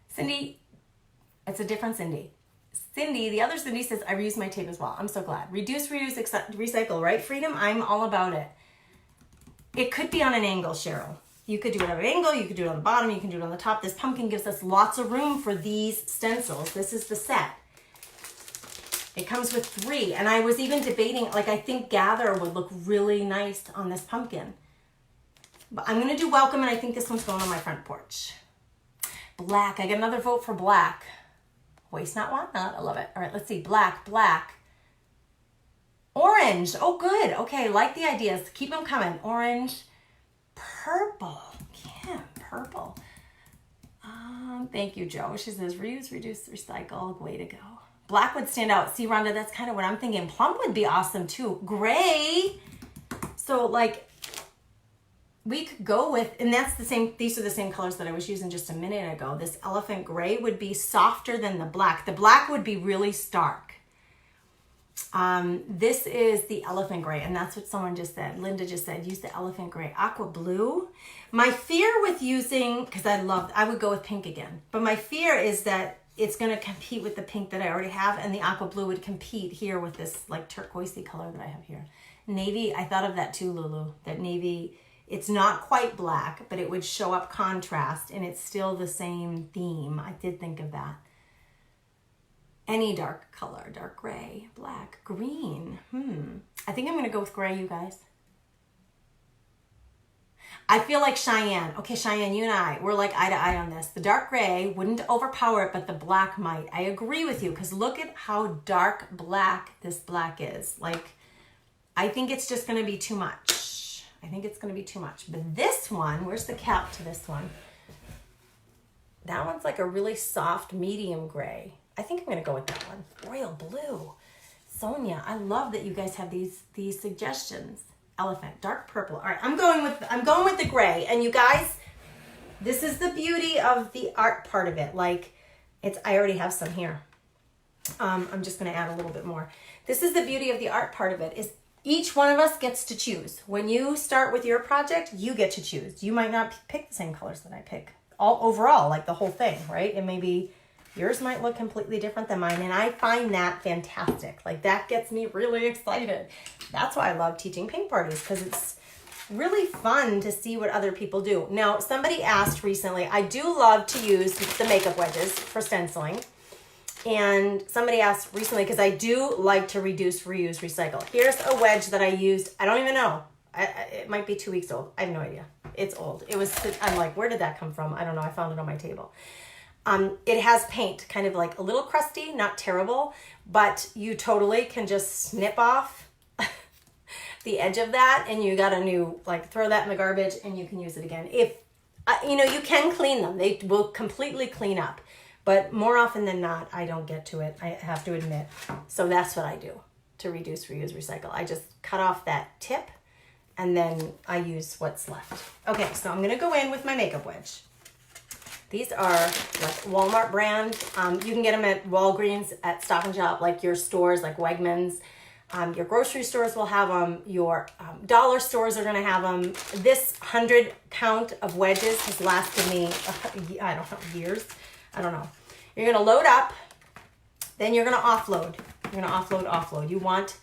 Cindy, it's a different Cindy. Cindy, the other Cindy says, I reuse my tape as well. I'm so glad. Reduce, reuse, recycle, right, Freedom? I'm all about it. It could be on an angle, Cheryl. You could do it at an angle. You could do it on the bottom. You can do it on the top. This pumpkin gives us lots of room for these stencils. This is the set. It comes with 3. And I was even debating, like, I think Gather would look really nice on this pumpkin. But I'm going to do welcome, and I think this one's going on my front porch. Black. I get another vote for black. Waste not, want not. I love it. All right, let's see. Black, black. Orange. Oh, good. Okay, like the ideas. Keep them coming. Orange. Purple. Kim, purple. Thank you, Joe. She says reuse, reduce, recycle. Way to go. Black would stand out. See, Rhonda, that's kind of what I'm thinking. Plum would be awesome too. Gray. So like we could go with, and that's the same, these are the same colors that I was using just a minute ago. This elephant gray would be softer than the black. The black would be really stark. This is the elephant gray, and that's what someone just said. Linda just said, use the elephant gray. Aqua blue. My fear with using, because I would go with pink again, but my fear is that it's going to compete with the pink that I already have, and the aqua blue would compete here with this like turquoisey color that I have here. Navy, I thought of that too, Lulu. That navy, it's not quite black, but it would show up contrast, and it's still the same theme. I did think of that. Any dark color, dark gray, black, green. I think I'm going to go with gray, you guys. I feel like Cheyenne. Okay, Cheyenne, you and I, we're like eye to eye on this. The dark gray wouldn't overpower it, but the black might. I agree with you, because look at how dark black this black is. Like, I think it's just going to be too much. I think it's going to be too much. But this one, where's the cap to this one? That one's like a really soft medium gray. I think I'm going to go with that one. Royal blue. Sonia, I love that you guys have these suggestions. Elephant, dark purple. All right, I'm going with the gray. And you guys, this is the beauty of the art part of it. Like, I already have some here. I'm just going to add a little bit more. This is the beauty of the art part of it, is each one of us gets to choose. When you start with your project, you get to choose. You might not pick the same colors that I pick all overall, like the whole thing, right? And maybe yours might look completely different than mine, and I find that fantastic. Like, that gets me really excited. That's why I love teaching paint parties, because it's really fun to see what other people do. Now, somebody asked recently, I do love to use the makeup wedges for stenciling, and somebody asked recently, because I do like to reduce, reuse, recycle. Here's a wedge that I used. I don't even know. It might be 2 weeks old. I have no idea. It's old. I'm like, where did that come from? I don't know. I found it on my table. It has paint, kind of like a little crusty, not terrible, but you totally can just snip off the edge of that, and you got a new, like, throw that in the garbage and you can use it again. If, you can clean them. They will completely clean up, but more often than not, I don't get to it, I have to admit. So that's what I do to reduce, reuse, recycle. I just cut off that tip, and then I use what's left. Okay, so I'm gonna go in with my makeup wedge. These are like Walmart brand. You can get them at Walgreens, at Stop and Shop, like your stores, like Wegmans. Your grocery stores will have them. Your dollar stores are going to have them. This 100 count of wedges has lasted me, I don't know, years. I don't know. You're going to load up. Then you're going to offload. You're going to offload. You want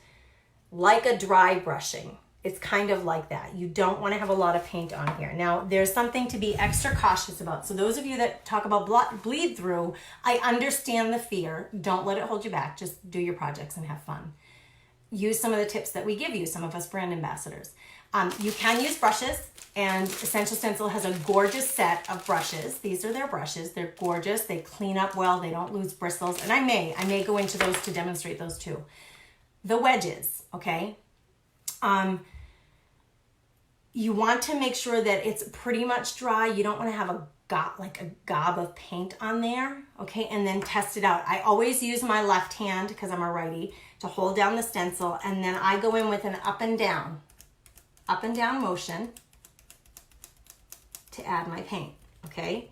like a dry brushing. It's kind of like that. You don't want to have a lot of paint on here. Now, there's something to be extra cautious about. So those of you that talk about bleed through, I understand the fear. Don't let it hold you back. Just do your projects and have fun. use some of the tips that we give you, some of us brand ambassadors. You can use brushes, and Essential Stencil has a gorgeous set of brushes. These are their brushes. They're gorgeous. They clean up well. They don't lose bristles. And I may go into those to demonstrate those too. The wedges, okay? You want to make sure that it's pretty much dry. You don't want to have a gob of paint on there, okay? And then test it out. I always use my left hand, because I'm a righty, to hold down the stencil, and then I go in with an up and down motion to add my paint, okay?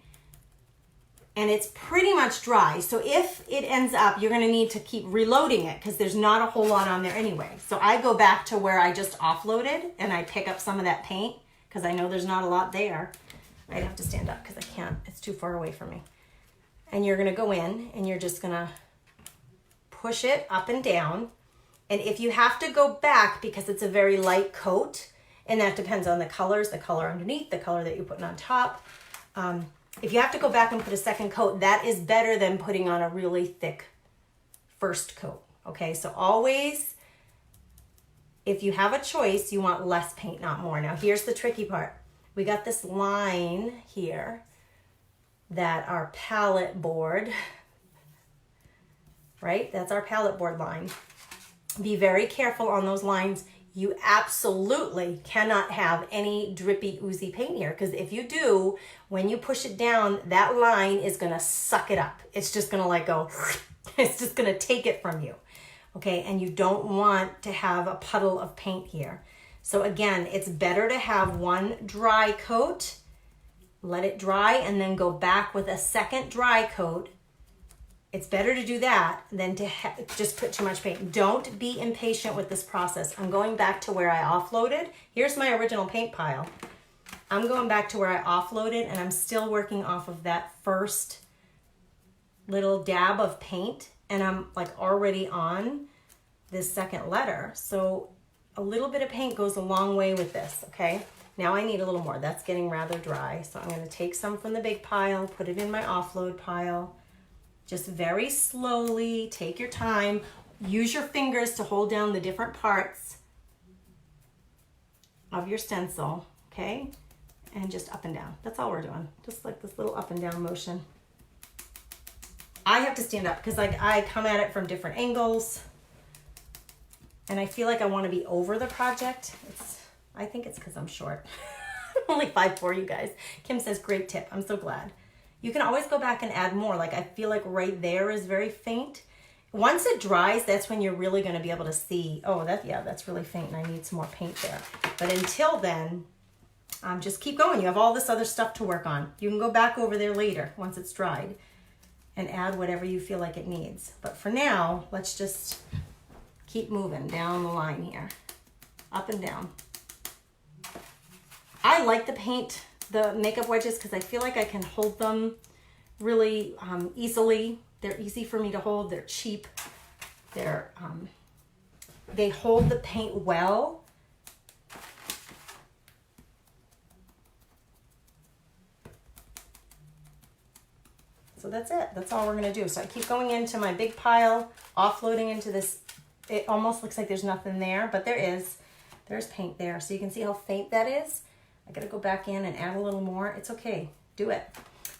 And it's pretty much dry. So if it ends up, you're gonna need to keep reloading it because there's not a whole lot on there anyway. So I go back to where I just offloaded and I pick up some of that paint because I know there's not a lot there. I'd have to stand up because I can't, it's too far away from me. And you're gonna go in and you're just gonna push it up and down. And if you have to go back because it's a very light coat, and that depends on the colors, the color underneath, the color that you're putting on top. If you have to go back and put a second coat, that is better than putting on a really thick first coat, okay? So always, if you have a choice, you want less paint, not more. Now here's the tricky part. We got this line here that our palette board, right? That's our palette board line. Be very careful on those lines. You absolutely cannot have any drippy, oozy paint here, because if you do, when you push it down, that line is gonna suck it up. It's just gonna like go, it's just gonna take it from you, okay? And you don't want to have a puddle of paint here. So again, it's better to have one dry coat, let it dry, and then go back with a second dry coat. It's better to do that than to just put too much paint. Don't be impatient with this process. I'm going back to where I offloaded. Here's my original paint pile. I'm going back to where I offloaded and I'm still working off of that first little dab of paint, and I'm like already on this second letter. So a little bit of paint goes a long way with this, okay? Now I need a little more. That's getting rather dry. So I'm gonna take some from the big pile, put it in my offload pile. Just very slowly, take your time. Use your fingers to hold down the different parts of your stencil, okay? And just up and down. That's all we're doing. Just like this little up and down motion. I have to stand up because like I come at it from different angles and I feel like I want to be over the project. I think it's because I'm short. I'm only 5'4", you guys. Kim says, great tip. I'm so glad. You can always go back and add more. Like I feel like right there is very faint. Once it dries, that's when you're really going to be able to see, oh, that's really faint and I need some more paint there. But until then, just keep going. You have all this other stuff to work on. You can go back over there later once it's dried and add whatever you feel like it needs. But for now, let's just keep moving down the line here, up and down. I like the paint, the makeup wedges, because I feel like I can hold them really easily. They're easy for me to hold. They're cheap. They hold the paint well. So that's it. That's all we're going to do. So I keep going into my big pile, offloading into this. It almost looks like there's nothing there, but there is. There's paint there. So you can see how faint that is. I gotta go back in and add a little more. It's okay, do it.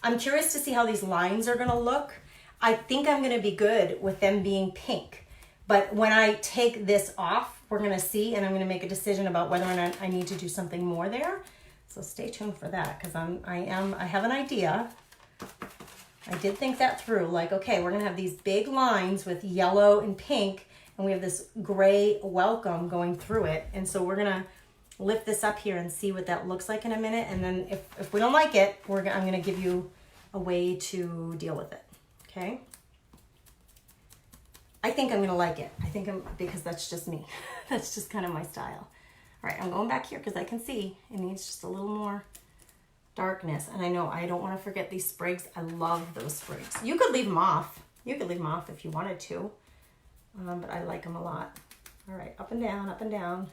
I'm curious to see how these lines are gonna look. I think I'm gonna be good with them being pink, but when I take this off, we're gonna see, and I'm gonna make a decision about whether or not I need to do something more there. So stay tuned for that, because I have an idea. I did think that through, like, okay, we're gonna have these big lines with yellow and pink, and we have this gray welcome going through it, and so we're gonna lift this up here and see what that looks like in a minute. And then if we don't like it, I'm gonna give you a way to deal with it, okay? I think I'm gonna like it. Because that's just me. That's just kind of my style. All right, I'm going back here because I can see it needs just a little more darkness. And I know I don't wanna forget these sprigs. I love those sprigs. You could leave them off. You could leave them off if you wanted to, but I like them a lot. All right, up and down, up and down.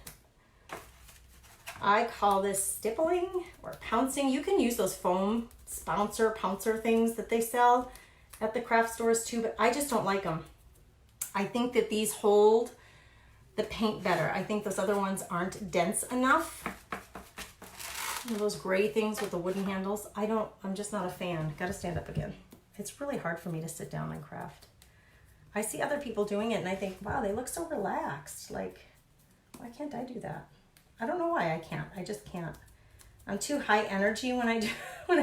I call this stippling or pouncing. You can use those foam pouncer things that they sell at the craft stores too, but I just don't like them. I think that these hold the paint better. I think those other ones aren't dense enough. You know, those gray things with the wooden handles. I'm just not a fan. Gotta stand up again. It's really hard for me to sit down and craft. I see other people doing it and I think, wow, they look so relaxed. Like, why can't I do that? I don't know why I can't. I just can't. I'm too high energy when I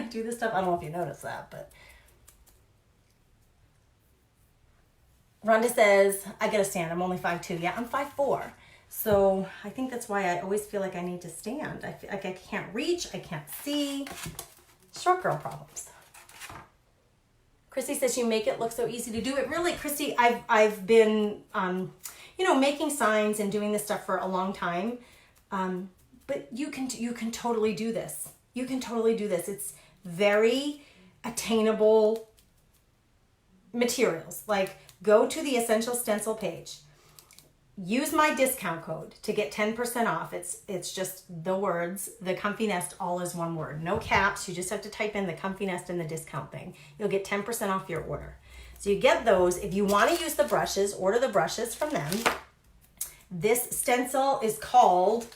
do this stuff. I don't know if you notice that, but Rhonda says, I gotta stand. I'm only 5'2". Yeah, I'm 5'4". So I think that's why I always feel like I need to stand. I feel like I can't reach, I can't see. Short girl problems. Christy says you make it look so easy to do. It really, Christy, I've been, making signs and doing this stuff for a long time. But you can totally do this. You can totally do this. It's very attainable materials. Like, go to the Essential Stencil page. Use my discount code to get 10% off. It's just the words, the Comfy Nest, all is one word. No caps. You just have to type in the Comfy Nest and the discount thing. You'll get 10% off your order. So you get those. If you want to use the brushes, order the brushes from them. This stencil is called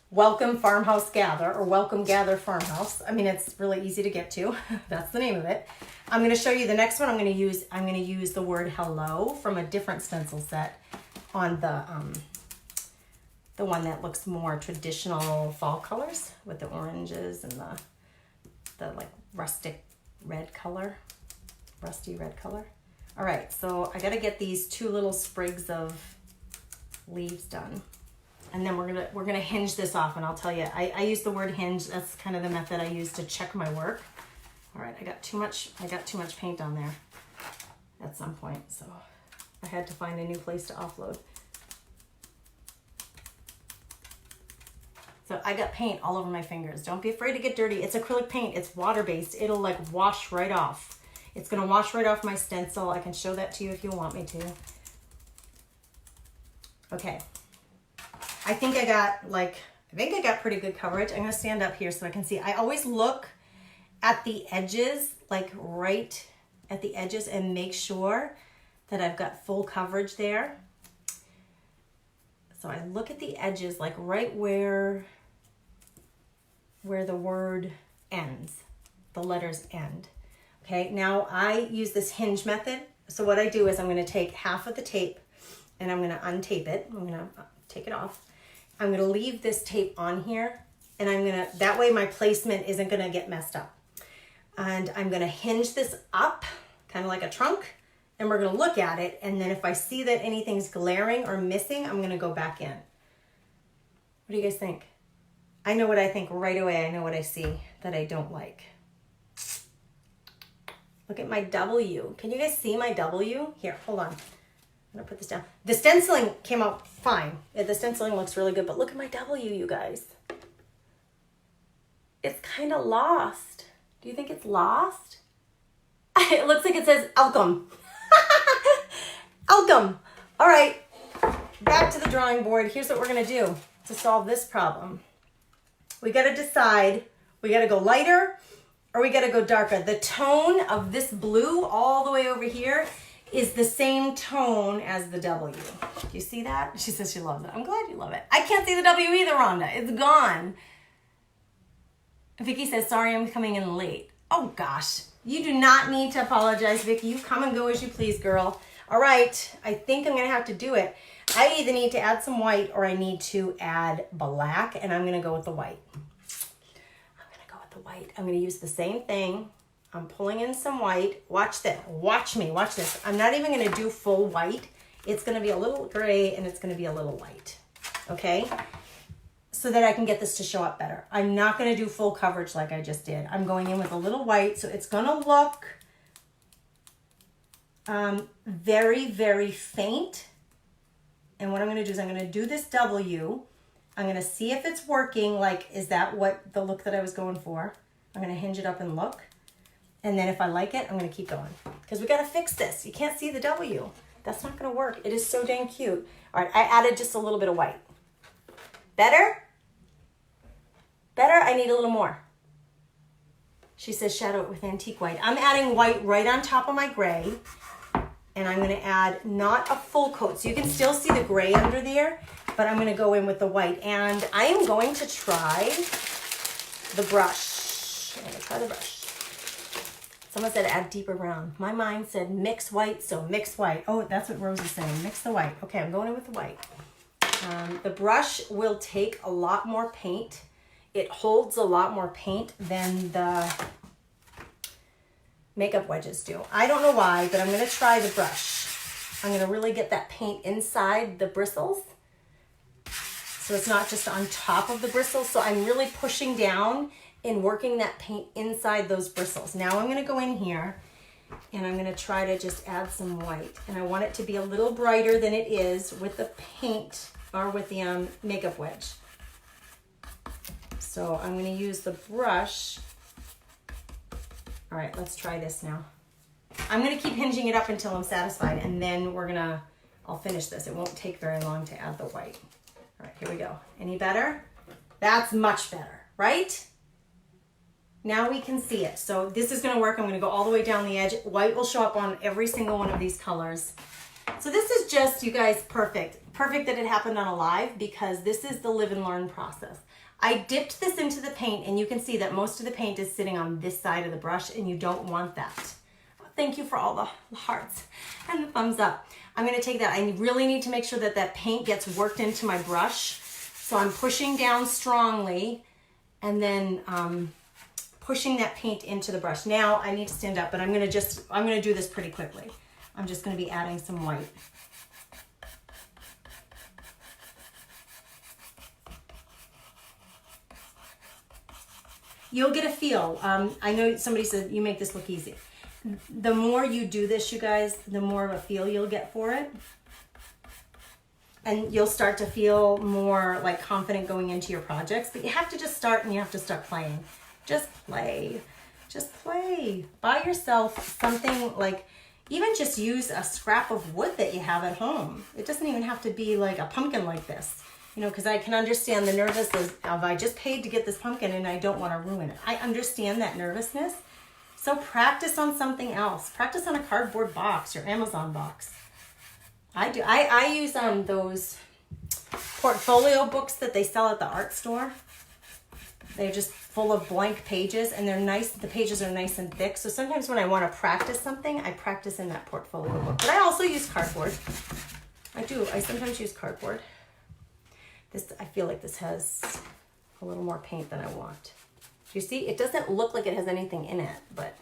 Welcome Farmhouse Gather, or Welcome Gather Farmhouse. I mean, it's really easy to get to. That's the name of it. I'm going to show you the next one. I'm going to use the word hello from a different stencil set on the one that looks more traditional fall colors with the oranges and the like rusty red color. All right, so I got to get these 2 little sprigs of leaves done. And then we're gonna hinge this off, and I'll tell you, I use the word hinge. That's kind of the method I use to check my work. All right, I got too much paint on there at some point, so I had to find a new place to offload. So I got paint all over my fingers. Don't be afraid to get dirty. It's acrylic paint. It's water-based. It'll like wash right off. It's gonna wash right off my stencil. I can show that to you if you want me to. Okay. I think I got pretty good coverage. I'm gonna stand up here so I can see. I always look at the edges, like right at the edges, and make sure that I've got full coverage there. So I look at the edges, like right where the word ends, the letters end. Okay, now I use this hinge method. So what I do is I'm gonna take half of the tape and I'm gonna untape it. I'm gonna take it off. I'm gonna leave this tape on here, and that way my placement isn't gonna get messed up. And I'm gonna hinge this up, kind of like a trunk, and we're gonna look at it, and then if I see that anything's glaring or missing, I'm gonna go back in. What do you guys think? I know what I think right away. I know what I see that I don't like. Look at my W. Can you guys see my W? Here, hold on. I'm gonna put this down. The stenciling came out fine. The stenciling looks really good, but look at my W, you guys. It's kind of lost. Do you think it's lost? It looks like it says Elcom. Elcom. All right, back to the drawing board. Here's what we're gonna do to solve this problem. We gotta decide, we gotta go lighter or we gotta go darker. The tone of this blue all the way over here is the same tone as the W. Do you see that? She says she loves it. I'm glad you love it. I can't see the W either, Rhonda. It's gone. Vicky says, sorry, I'm coming in late. Oh gosh, you do not need to apologize, Vicky. You come and go as you please, girl. All right, I think I'm gonna have to do it. I either need to add some white or I need to add black, and I'm gonna go with the white. I'm gonna use the same thing. I'm pulling in some white. Watch this, watch me, watch this. I'm not even gonna do full white. It's gonna be a little gray and it's gonna be a little white, okay? So that I can get this to show up better. I'm not gonna do full coverage like I just did. I'm going in with a little white, so it's gonna look very, very faint. And what I'm gonna do is I'm gonna do this W. I'm gonna see if it's working, like, is that what the look that I was going for? I'm gonna hinge it up and look. And then if I like it, I'm gonna keep going. Because we gotta fix this. You can't see the W. That's not gonna work. It is so dang cute. All right, I added just a little bit of white. Better? Better? I need a little more. She says shadow it with antique white. I'm adding white right on top of my gray. And I'm gonna add not a full coat. So you can still see the gray under there, but I'm gonna go in with the white. And I am going to try the brush. I'm gonna try the brush. Someone said add deeper brown. My mind said mix white, so mix white. Oh, that's what Rose is saying, mix the white. Okay, I'm going in with the white. The brush will take a lot more paint. It holds a lot more paint than the makeup wedges do. I don't know why, but I'm gonna try the brush. I'm gonna really get that paint inside the bristles. So it's not just on top of the bristles. So I'm really pushing down and working that paint inside those bristles. Now I'm gonna go in here and I'm gonna try to just add some white. And I want it to be a little brighter than it is with the paint or with the makeup wedge. So I'm gonna use the brush. All right, let's try this now. I'm gonna keep hinging it up until I'm satisfied, and then I'll finish this. It won't take very long to add the white. All right, here we go. Any better? That's much better, right? Now we can see it. So this is gonna work. I'm gonna go all the way down the edge. White will show up on every single one of these colors. So this is just, you guys, perfect. Perfect that it happened on a live, because this is the live and learn process. I dipped this into the paint, and you can see that most of the paint is sitting on this side of the brush, and you don't want that. Thank you for all the hearts and the thumbs up. I'm gonna take that. I really need to make sure that that paint gets worked into my brush. So I'm pushing down strongly and then pushing that paint into the brush. Now I need to stand up, but I'm gonna do this pretty quickly. I'm just gonna be adding some white. You'll get a feel. I know somebody said you make this look easy. The more you do this, you guys, the more of a feel you'll get for it. And you'll start to feel more like confident going into your projects. But you have to just start, and you have to start playing. Just play. Just play. Buy yourself something like, even just use a scrap of wood that you have at home. It doesn't even have to be like a pumpkin like this. You know, because I can understand the nervousness of, I just paid to get this pumpkin and I don't want to ruin it. I understand that nervousness. So practice on something else. Practice on a cardboard box or Amazon box. I do. I use those portfolio books that they sell at the art store. They're just full of blank pages, and they're nice. The pages are nice and thick. So sometimes when I want to practice something, I practice in that portfolio book. But I also use cardboard. I do. I sometimes use cardboard. I feel like this has a little more paint than I want. Do you see? It doesn't look like it has anything in it, but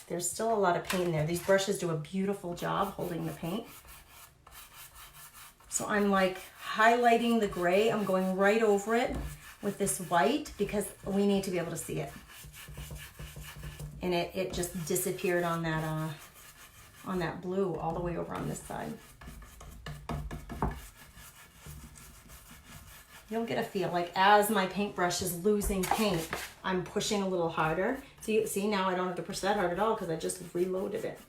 there's still a lot of paint in there. These brushes do a beautiful job holding the paint. So I'm like highlighting the gray. I'm going right over it with this white because we need to be able to see it. And it just disappeared on that blue all the way over on this side. You'll get a feel like as my paintbrush is losing paint, I'm pushing a little harder. So you see, now I don't have to push that hard at all because I just reloaded it.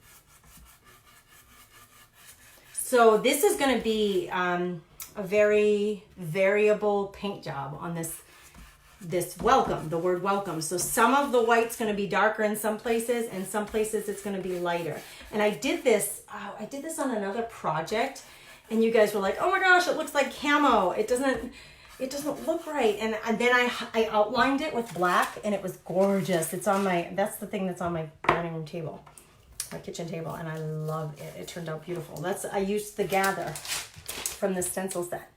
So this is going to be a very variable paint job on this welcome, the word welcome. So some of the white's going to be darker in some places, and some places it's going to be lighter. And I did this on another project, and you guys were like, oh my gosh, it looks like camo. It doesn't look right. And then I outlined it with black, and it was gorgeous. That's the thing that's on my dining room table, my kitchen table, and I love it. It turned out beautiful. I used the Gather from the stencil set.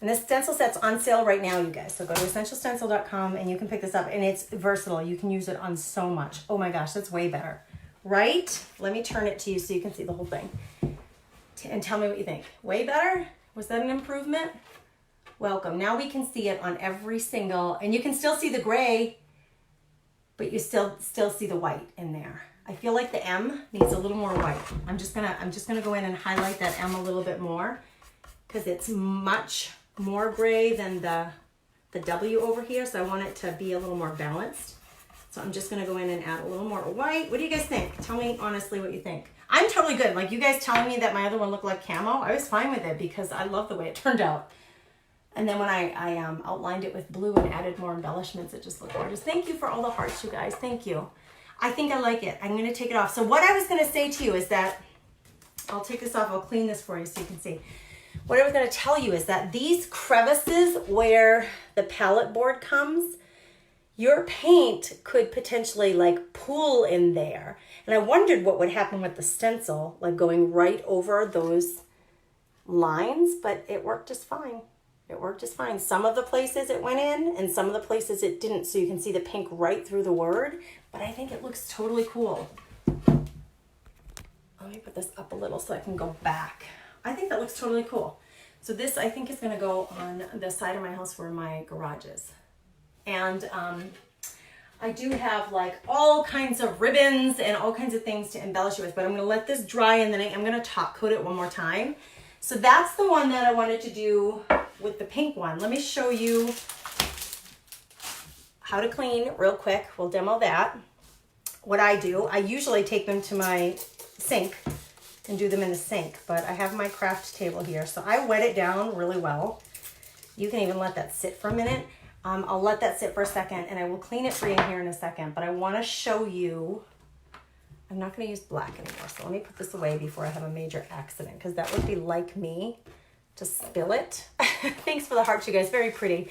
And this stencil set's on sale right now, you guys. So go to essentialstencil.com and you can pick this up, and it's versatile. You can use it on so much. Oh my gosh, that's way better, right? Let me turn it to you so you can see the whole thing. And tell me what you think. Way better? Was that an improvement? Welcome. Now we can see it on every single, and you can still see the gray, but you still see the white in there. I feel like the M needs a little more white. I'm just gonna go in and highlight that M a little bit more because it's much more gray than the W over here. So I want it to be a little more balanced. So I'm just gonna go in and add a little more white. What do you guys think? Tell me honestly what you think. I'm totally good. Like you guys telling me that my other one looked like camo, I was fine with it because I love the way it turned out. And then when I outlined it with blue and added more embellishments, it just looked gorgeous. Thank you for all the hearts, you guys. Thank you. I think I like it. I'm going to take it off. So what I was going to say to you is that I'll take this off. I'll clean this for you so you can see. What I was going to tell you is that these crevices where the palette board comes, your paint could potentially like pool in there. And I wondered what would happen with the stencil, like going right over those lines, but it worked just fine. It worked just fine. Some of the places it went in and some of the places it didn't. So you can see the pink right through the word, but I think it looks totally cool. Let me put this up a little so I can go back. I think that looks totally cool. So this I think is going to go on the side of my house where my garage is. And I do have like all kinds of ribbons and all kinds of things to embellish it with, but I'm going to let this dry and then I'm going to top coat it one more time. So that's the one that I wanted to do with the pink one. Let me show you how to clean real quick. We'll demo that. What I do, I usually take them to my sink and do them in the sink, but I have my craft table here. So I wet it down really well. You can even let that sit for a minute. I'll let that sit for a second and I will clean it for you here in a second, but I want to show you, I'm not going to use black anymore. So let me put this away before I have a major accident, because that would be like me to spill it. Thanks for the hearts, you guys. Very pretty.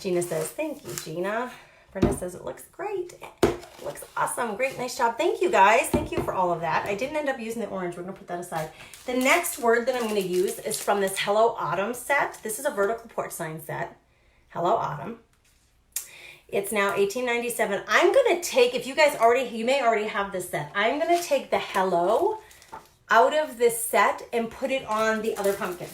Gina says, thank you, Gina. Brenda says, it looks great. It looks awesome. Great. Nice job. Thank you, guys. Thank you for all of that. I didn't end up using the orange. We're going to put that aside. The next word that I'm going to use is from this Hello Autumn set. This is a vertical porch sign set. Hello Autumn. It's now $18.97. I'm going to take, if you guys you may already have this set. I'm going to take the hello out of this set and put it on the other pumpkin.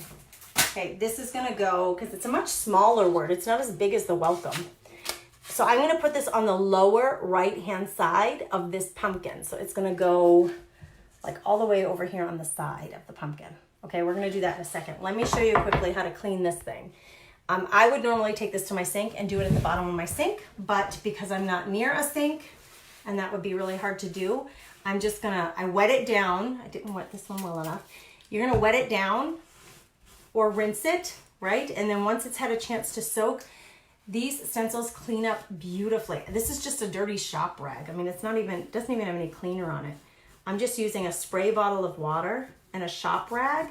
Okay, this is going to go, because it's a much smaller word. It's not as big as the welcome. So I'm going to put this on the lower right-hand side of this pumpkin. So it's going to go like all the way over here on the side of the pumpkin. Okay, we're going to do that in a second. Let me show you quickly how to clean this thing. I would normally take this to my sink and do it at the bottom of my sink, but because I'm not near a sink, and that would be really hard to do, I'm just gonna, I wet it down. I didn't wet this one well enough. You're gonna wet it down or rinse it, right? And then once it's had a chance to soak, these stencils clean up beautifully. This is just a dirty shop rag. I mean, it's not even, it doesn't even have any cleaner on it. I'm just using a spray bottle of water and a shop rag.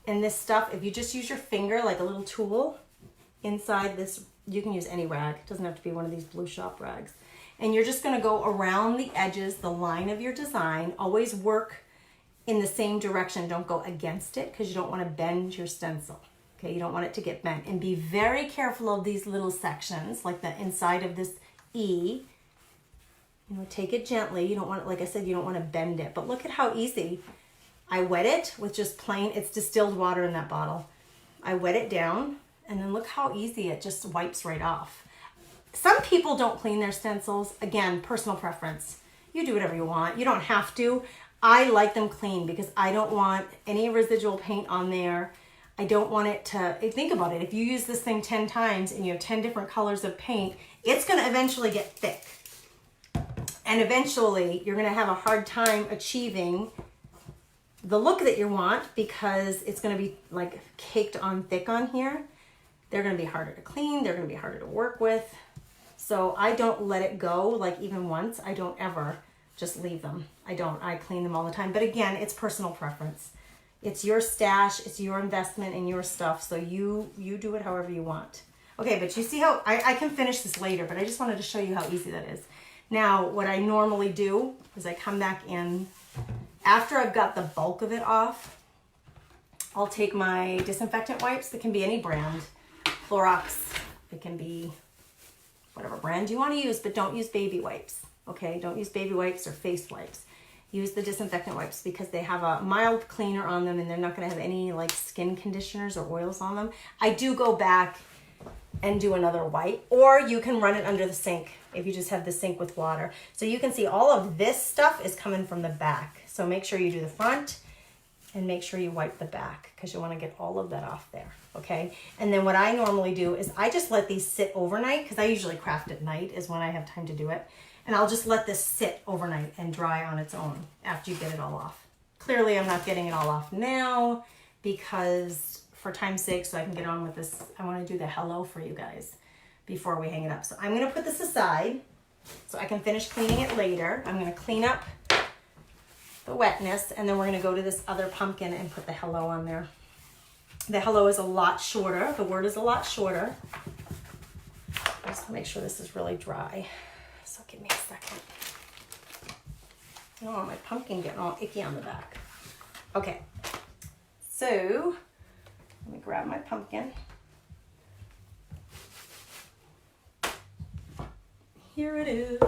And this stuff, if you just use your finger like a little tool, inside this, you can use any rag. It doesn't have to be one of these blue shop rags. And you're just gonna go around the edges, the line of your design. Always work in the same direction. Don't go against it, because you don't wanna bend your stencil. Okay, you don't want it to get bent. And be very careful of these little sections, like the inside of this E. You know, take it gently. You don't want it, like I said, you don't wanna bend it. But look at how easy. I wet it with just plain, it's distilled water in that bottle. I wet it down. And then look how easy it just wipes right off. Some people don't clean their stencils. Again, personal preference. You do whatever you want. You don't have to. I like them clean because I don't want any residual paint on there. I don't want it to, think about it. If you use this thing 10 times and you have 10 different colors of paint, it's gonna eventually get thick. And eventually you're gonna have a hard time achieving the look that you want, because it's gonna be like caked on thick on here. They're gonna be harder to clean, they're gonna be harder to work with. So I don't let it go, like even once. I don't ever just leave them. I don't, I clean them all the time. But again, it's personal preference. It's your stash, it's your investment in your stuff, so you do it however you want. Okay, but you see how, I can finish this later, but I just wanted to show you how easy that is. Now, what I normally do is I come back in, after I've got the bulk of it off, I'll take my disinfectant wipes. That can be any brand. Clorox, it can be whatever brand you want to use, but don't use baby wipes, okay? Don't use baby wipes or face wipes. Use the disinfectant wipes because they have a mild cleaner on them and they're not going to have any like skin conditioners or oils on them. I do go back and do another wipe, or you can run it under the sink if you just have the sink with water. So you can see all of this stuff is coming from the back. So make sure you do the front and make sure you wipe the back, because you want to get all of that off there, okay? And then what I normally do is I just let these sit overnight, because I usually craft at night is when I have time to do it. And I'll just let this sit overnight and dry on its own after you get it all off. Clearly I'm not getting it all off now because for time's sake, so I can get on with this, I want to do the hello for you guys before we hang it up. So I'm going to put this aside so I can finish cleaning it later. I'm going to clean up the wetness, and then we're gonna go to this other pumpkin and put the hello on there. The hello is a lot shorter. The word is a lot shorter. Just make sure this is really dry. So give me a second. I don't want my pumpkin getting all icky on the back. Okay, so let me grab my pumpkin. Here it is.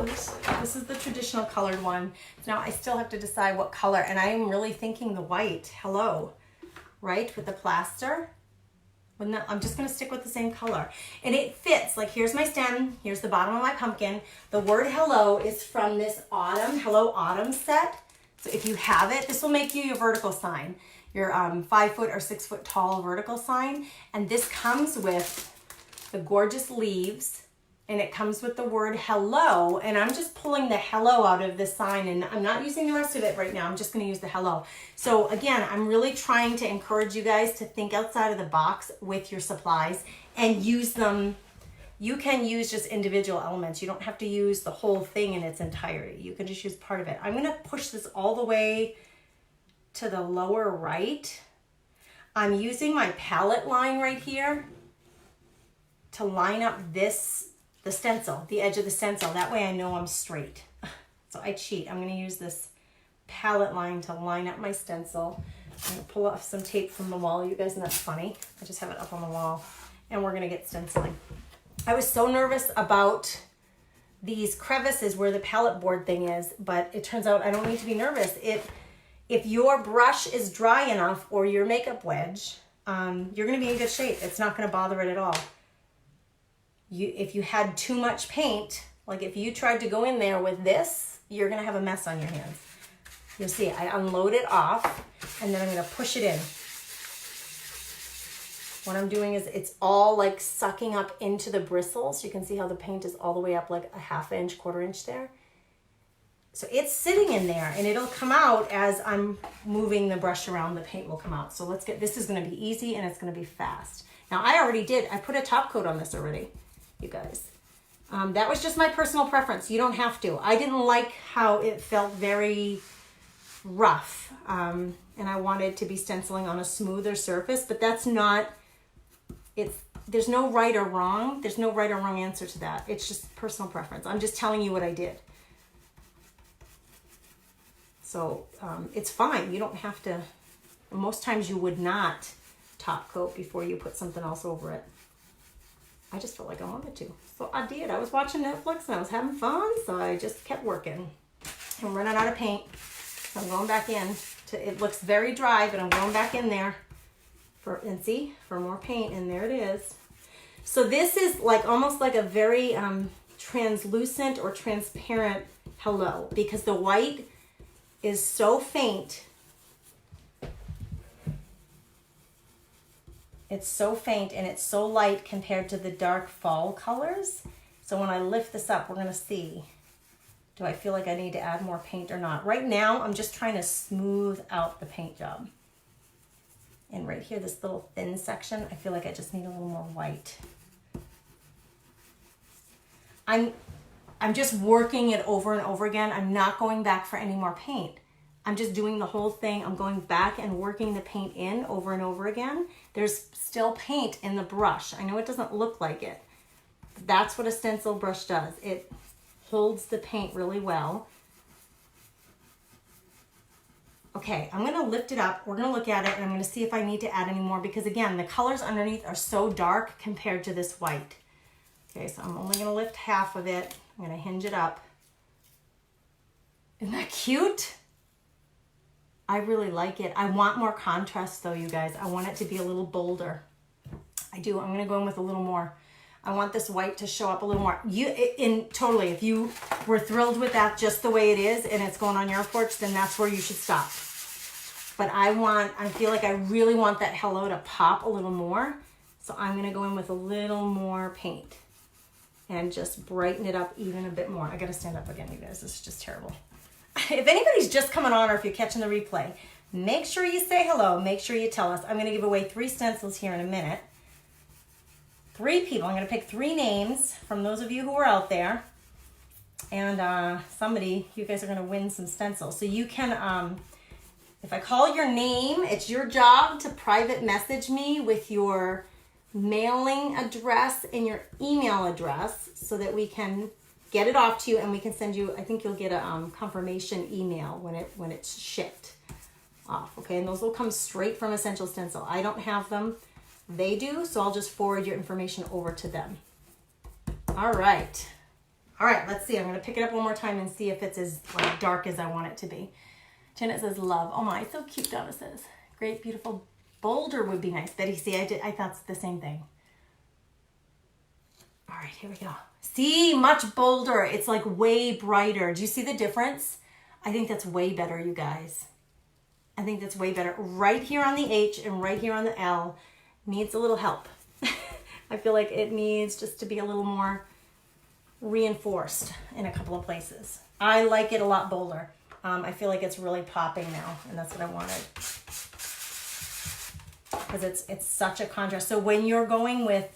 This is the traditional colored one. Now I still have to decide what color, and I am really thinking the white, hello, right, with the plaster. I'm just gonna stick with the same color. And it fits, like here's my stem, here's the bottom of my pumpkin. The word hello is from this Hello Autumn set. So if you have it, this will make you your vertical sign, your 5 foot or 6 foot tall vertical sign. And this comes with the gorgeous leaves, and it comes with the word hello. And I'm just pulling the hello out of this sign, and I'm not using the rest of it right now. I'm just gonna use the hello. So again, I'm really trying to encourage you guys to think outside of the box with your supplies and use them. You can use just individual elements. You don't have to use the whole thing in its entirety. You can just use part of it. I'm gonna push this all the way to the lower right. I'm using my palette line right here to line up the stencil, the edge of the stencil. That way I know I'm straight. So I cheat. I'm gonna use this palette line to line up my stencil. I'm gonna pull off some tape from the wall. You guys, and that's funny. I just have it up on the wall, and we're gonna get stenciling. I was so nervous about these crevices where the palette board thing is, but it turns out I don't need to be nervous. If your brush is dry enough, or your makeup wedge, you're gonna be in good shape. It's not gonna bother it at all. If you had too much paint, like if you tried to go in there with this, you're gonna have a mess on your hands. You'll see, I unload it off, and then I'm gonna push it in. What I'm doing is it's all like sucking up into the bristles. You can see how the paint is all the way up like a 1/2 inch, 1/4 inch there. So it's sitting in there, and it'll come out as I'm moving the brush around, the paint will come out. So this is gonna be easy, and it's gonna be fast. Now I put a top coat on this already, you guys. That was just my personal preference. You don't have to. I didn't like how it felt very rough, and I wanted to be stenciling on a smoother surface, but that's not, there's no right or wrong. There's no right or wrong answer to that. It's just personal preference. I'm just telling you what I did. So it's fine. You don't have to, most times you would not top coat before you put something else over it. I just felt like I wanted to. So I did. I was watching Netflix and I was having fun, so I just kept working. I'm running out of paint. So I'm going back in. It looks very dry, but I'm going back in there for more paint, and there it is. So this is like almost like a very translucent or transparent hello, because the white is so faint. It's so faint and it's so light compared to the dark fall colors. So when I lift this up, we're gonna see, do I feel like I need to add more paint or not? Right now, I'm just trying to smooth out the paint job. And right here, this little thin section, I feel like I just need a little more white. I'm just working it over and over again. I'm not going back for any more paint. I'm just doing the whole thing. I'm going back and working the paint in over and over again. There's still paint in the brush. I know it doesn't look like it. That's what a stencil brush does. It holds the paint really well. Okay, I'm gonna lift it up. We're gonna look at it, and I'm gonna see if I need to add any more, because again, the colors underneath are so dark compared to this white. Okay, so I'm only gonna lift half of it. I'm gonna hinge it up. Isn't that cute? I really like it. I want more contrast though, you guys. I want it to be a little bolder. I do. I'm gonna go in with a little more. I want this white to show up a little more. Totally, if you were thrilled with that just the way it is and it's going on your porch, then that's where you should stop. But I feel like I really want that hello to pop a little more. So I'm gonna go in with a little more paint and just brighten it up even a bit more. I gotta stand up again, you guys. This is just terrible. If anybody's just coming on, or if you're catching the replay, make sure you say hello. Make sure you tell us. I'm going to give away 3 stencils here in a minute. 3 people. I'm going to pick 3 names from those of you who are out there. And you guys are going to win some stencils. So you can If I call your name, it's your job to private message me with your mailing address and your email address so that we can get it off to you and we can send you, I think you'll get a confirmation email when it's shipped off, okay? And those will come straight from Essential Stencil. I don't have them. They do, so I'll just forward your information over to them. All right. All right, let's see. I'm going to pick it up one more time and see if it's as like dark as I want it to be. Janet says love. Oh my, so cute. Donna says great, beautiful. Bolder would be nice. Betty, see, I thought the same thing. All right, here we go. See, much bolder. It's like way brighter. Do you see the difference? I think that's way better, you guys. I think that's way better. Right here on the H and right here on the L needs a little help. I feel like it needs just to be a little more reinforced in a couple of places. I like it a lot bolder. I feel like it's really popping now, and that's what I wanted. Because it's such a contrast. So when you're going with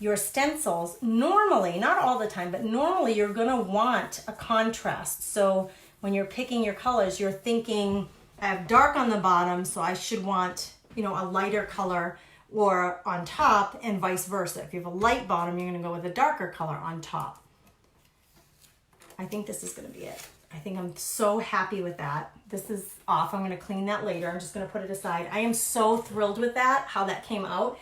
your stencils, normally, not all the time, but normally you're gonna want a contrast. So when you're picking your colors, you're thinking, I have dark on the bottom, so I should want, you know, a lighter color or on top, and vice versa. If you have a light bottom, you're gonna go with a darker color on top. I think this is gonna be it. I think I'm so happy with that. This is off. I'm going to clean that later. I'm just going to put it aside. I am so thrilled with that, how that came out.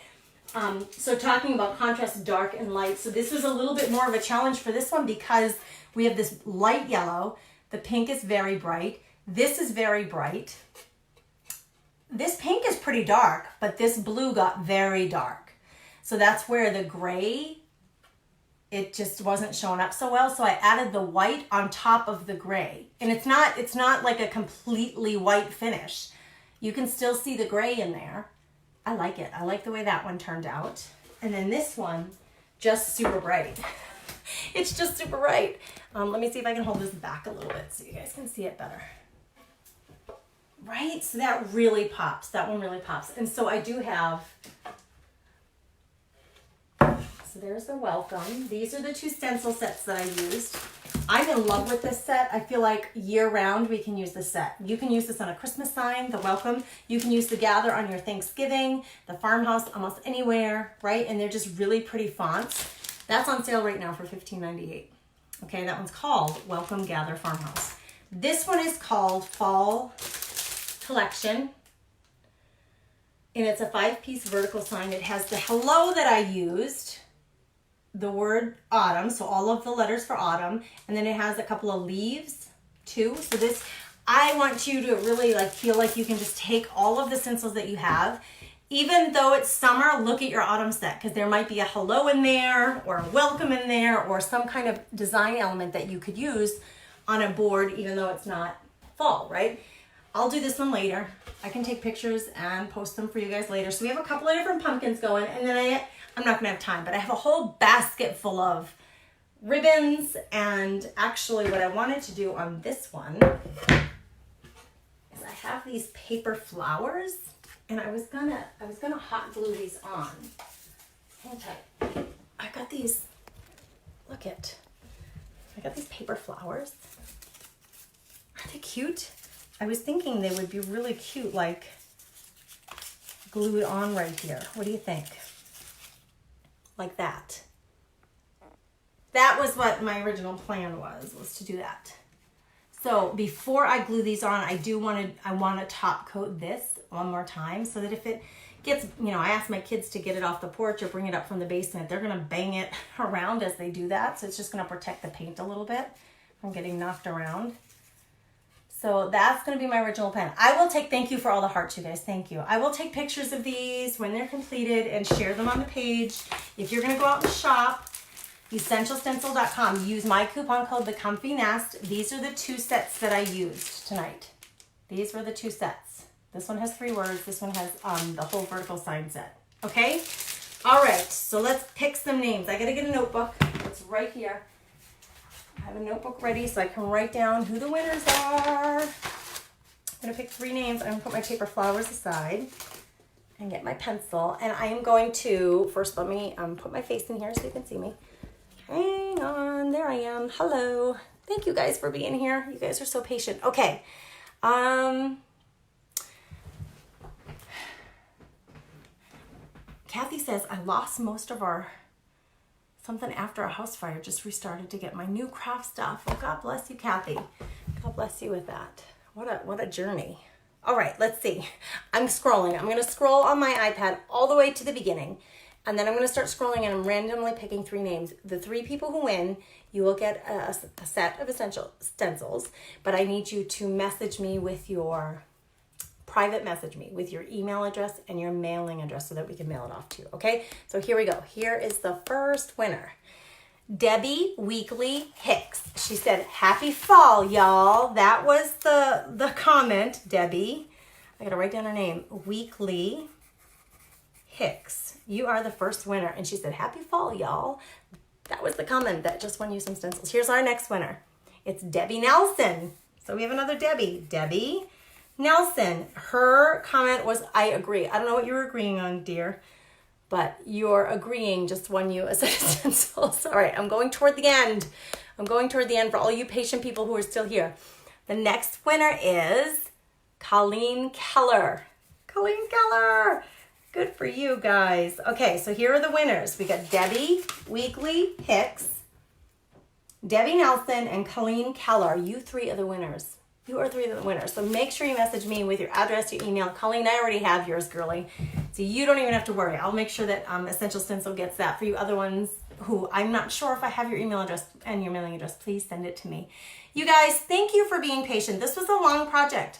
So talking about contrast, dark and light. So this was a little bit more of a challenge for this one because we have this light yellow. The pink is very bright. This is very bright. This pink is pretty dark, but this blue got very dark. So that's where the gray, it just wasn't showing up so well. So I added the white on top of the gray. And it's not like a completely white finish. You can still see the gray in there. I like it. I like the way that one turned out. And then this one, just super bright. It's just super bright. Let me see if I can hold this back a little bit so you guys can see it better. Right? So that really pops. That one really pops. And so I do have, so there's the welcome. These are the two stencil sets that I used. I'm in love with this set. I feel like year round we can use this set. You can use this on a Christmas sign, the welcome. You can use the gather on your Thanksgiving, the farmhouse, almost anywhere, right? And they're just really pretty fonts. That's on sale right now for $15.98. Okay, that one's called Welcome Gather Farmhouse. This one is called Fall Collection. And it's a 5-piece vertical sign. It has the hello that I used, the word autumn, so all of the letters for autumn, and then it has a couple of leaves too. So this, I want you to really like feel like you can just take all of the stencils that you have. Even though it's summer, look at your autumn set because there might be a hello in there or a welcome in there or some kind of design element that you could use on a board even though it's not fall, right? I'll do this one later. I can take pictures and post them for you guys later. So we have a couple of different pumpkins going, and then I'm not gonna have time, but I have a whole basket full of ribbons. And actually what I wanted to do on this one is I have these paper flowers and I was gonna hot glue these on. Hold tight. I got these, look it. I got these paper flowers. Are they cute? I was thinking they would be really cute, like glued on right here. What do you think? Like that. That was what my original plan was to do that. So before I glue these on, I want to top coat this one more time so that if it gets, you know, I asked my kids to get it off the porch or bring it up from the basement. They're going to bang it around as they do that. So it's just going to protect the paint a little bit from getting knocked around. So that's going to be my original plan. I will take, thank you for all the hearts, you guys. Thank you. I will take pictures of these when they're completed and share them on the page. If you're going to go out and shop, essentialstencil.com, use my coupon code, The Comfy Nest. These are the two sets that I used tonight. These were the two sets. This one has 3 words. This one has the whole vertical sign set. Okay? All right. So let's pick some names. I got to get a notebook. It's right here. I have a notebook ready so I can write down who the winners are. I'm going to pick 3 names. I'm going to put my paper flowers aside and get my pencil. And I am going to, first let me put my face in here so you can see me. Hang on. There I am. Hello. Thank you guys for being here. You guys are so patient. Okay. Kathy says, I lost most of our, something after a house fire, just restarted to get my new craft stuff. Well, God bless you, Kathy. God bless you with that. What a journey. All right, let's see. I'm scrolling. I'm going to scroll on my iPad all the way to the beginning. And then I'm going to start scrolling and I'm randomly picking 3 names. The 3 people who win, you will get a set of Essential Stencils. But I need you to message me with your, private message me with your email address and your mailing address so that we can mail it off to you, okay? So here we go. Here is the first winner. Debbie Weekly Hicks. She said, happy fall, y'all. That was the comment, Debbie. I gotta write down her name. Weekly Hicks. You are the first winner. And she said, happy fall, y'all. That was the comment that just won you some stencils. Here's our next winner. It's Debbie Nelson. So we have another Debbie. Debbie Nelson. Her comment was, I agree. I don't know what you were agreeing on, dear, but your agreeing just won you a set of stencils. All right, I'm going toward the end. I'm going toward the end for all you patient people who are still here. The next winner is Colleen Keller. Colleen Keller. Good for you guys. Okay, so here are the winners. We got Debbie Weekly Hicks, Debbie Nelson, and Colleen Keller. You 3 are the winners. You are 3 of the winners. So make sure you message me with your address, your email. Colleen, I already have yours, girly. So you don't even have to worry. I'll make sure that Essential Stencil gets that. For you other ones who I'm not sure if I have your email address and your mailing address, please send it to me. You guys, thank you for being patient. This was a long project,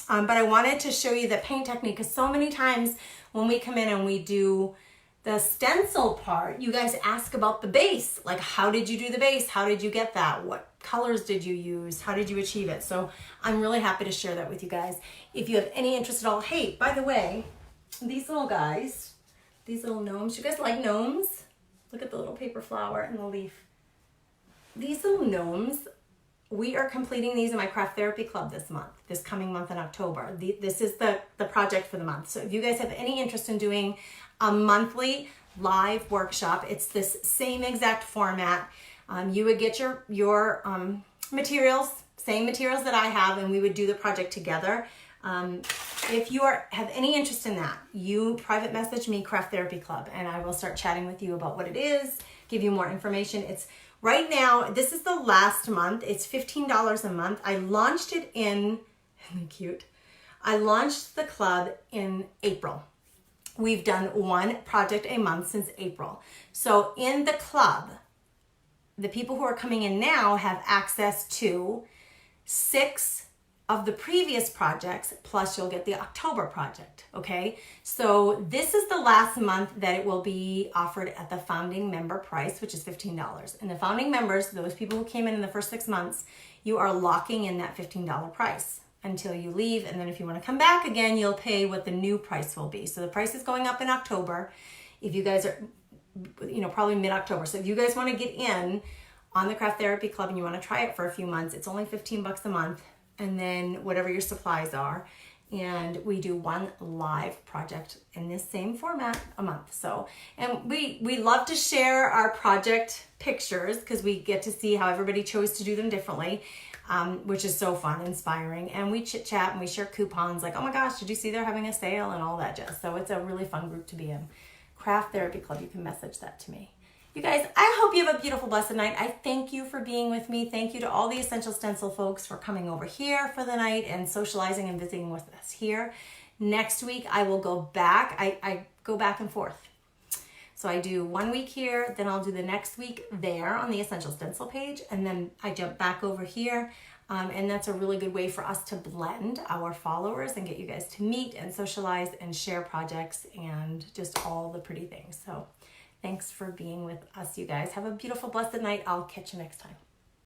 but I wanted to show you the paint technique because so many times when we come in and we do the stencil part, you guys ask about the base. Like, how did you do the base? How did you get that? What colors did you use? How did you achieve it? So I'm really happy to share that with you guys. If you have any interest at all, hey, by the way, these little guys, these little gnomes, you guys like gnomes? Look at the little paper flower and the leaf. These little gnomes, we are completing these in my craft therapy club this coming month in October. This is the project for the month. So if you guys have any interest in doing a monthly live workshop, it's this same exact format. You would get your materials, same materials that I have, and we would do the project together. If you have any interest in that, you private message me, Craft Therapy Club, and I will start chatting with you about what it is, give you more information. It's right now, this is the last month. It's $15 a month. I launched it in, isn't it cute? I launched the club in April. We've done 1 project a month since April. So in the club, the people who are coming in now have access to 6 of the previous projects, plus you'll get the October project, okay? So this is the last month that it will be offered at the founding member price, which is $15. And the founding members, those people who came in the first 6 months, you are locking in that $15 price until you leave. And then if you want to come back again, you'll pay what the new price will be. So the price is going up in October. If you guys are, probably mid-October. So if you guys want to get in on the Craft Therapy Club and you want to try it for a few months, it's only $15 a month. And then whatever your supplies are. And we do 1 live project in this same format a month. So, and we love to share our project pictures because we get to see how everybody chose to do them differently, which is so fun, inspiring. And we chit chat and we share coupons like, oh my gosh, did you see they're having a sale and all that jazz. So it's a really fun group to be in. Craft Therapy Club, you can message that to me. You guys, I hope you have a beautiful, blessed night. I thank you for being with me. Thank you to all the Essential Stencil folks for coming over here for the night and socializing and visiting with us here. Next week, I will go back. I go back and forth. So I do 1 week here, then I'll do the next week there on the Essential Stencil page, and then I jump back over here. And that's a really good way for us to blend our followers and get you guys to meet and socialize and share projects and just all the pretty things. So thanks for being with us, you guys. Have a beautiful, blessed night. I'll catch you next time.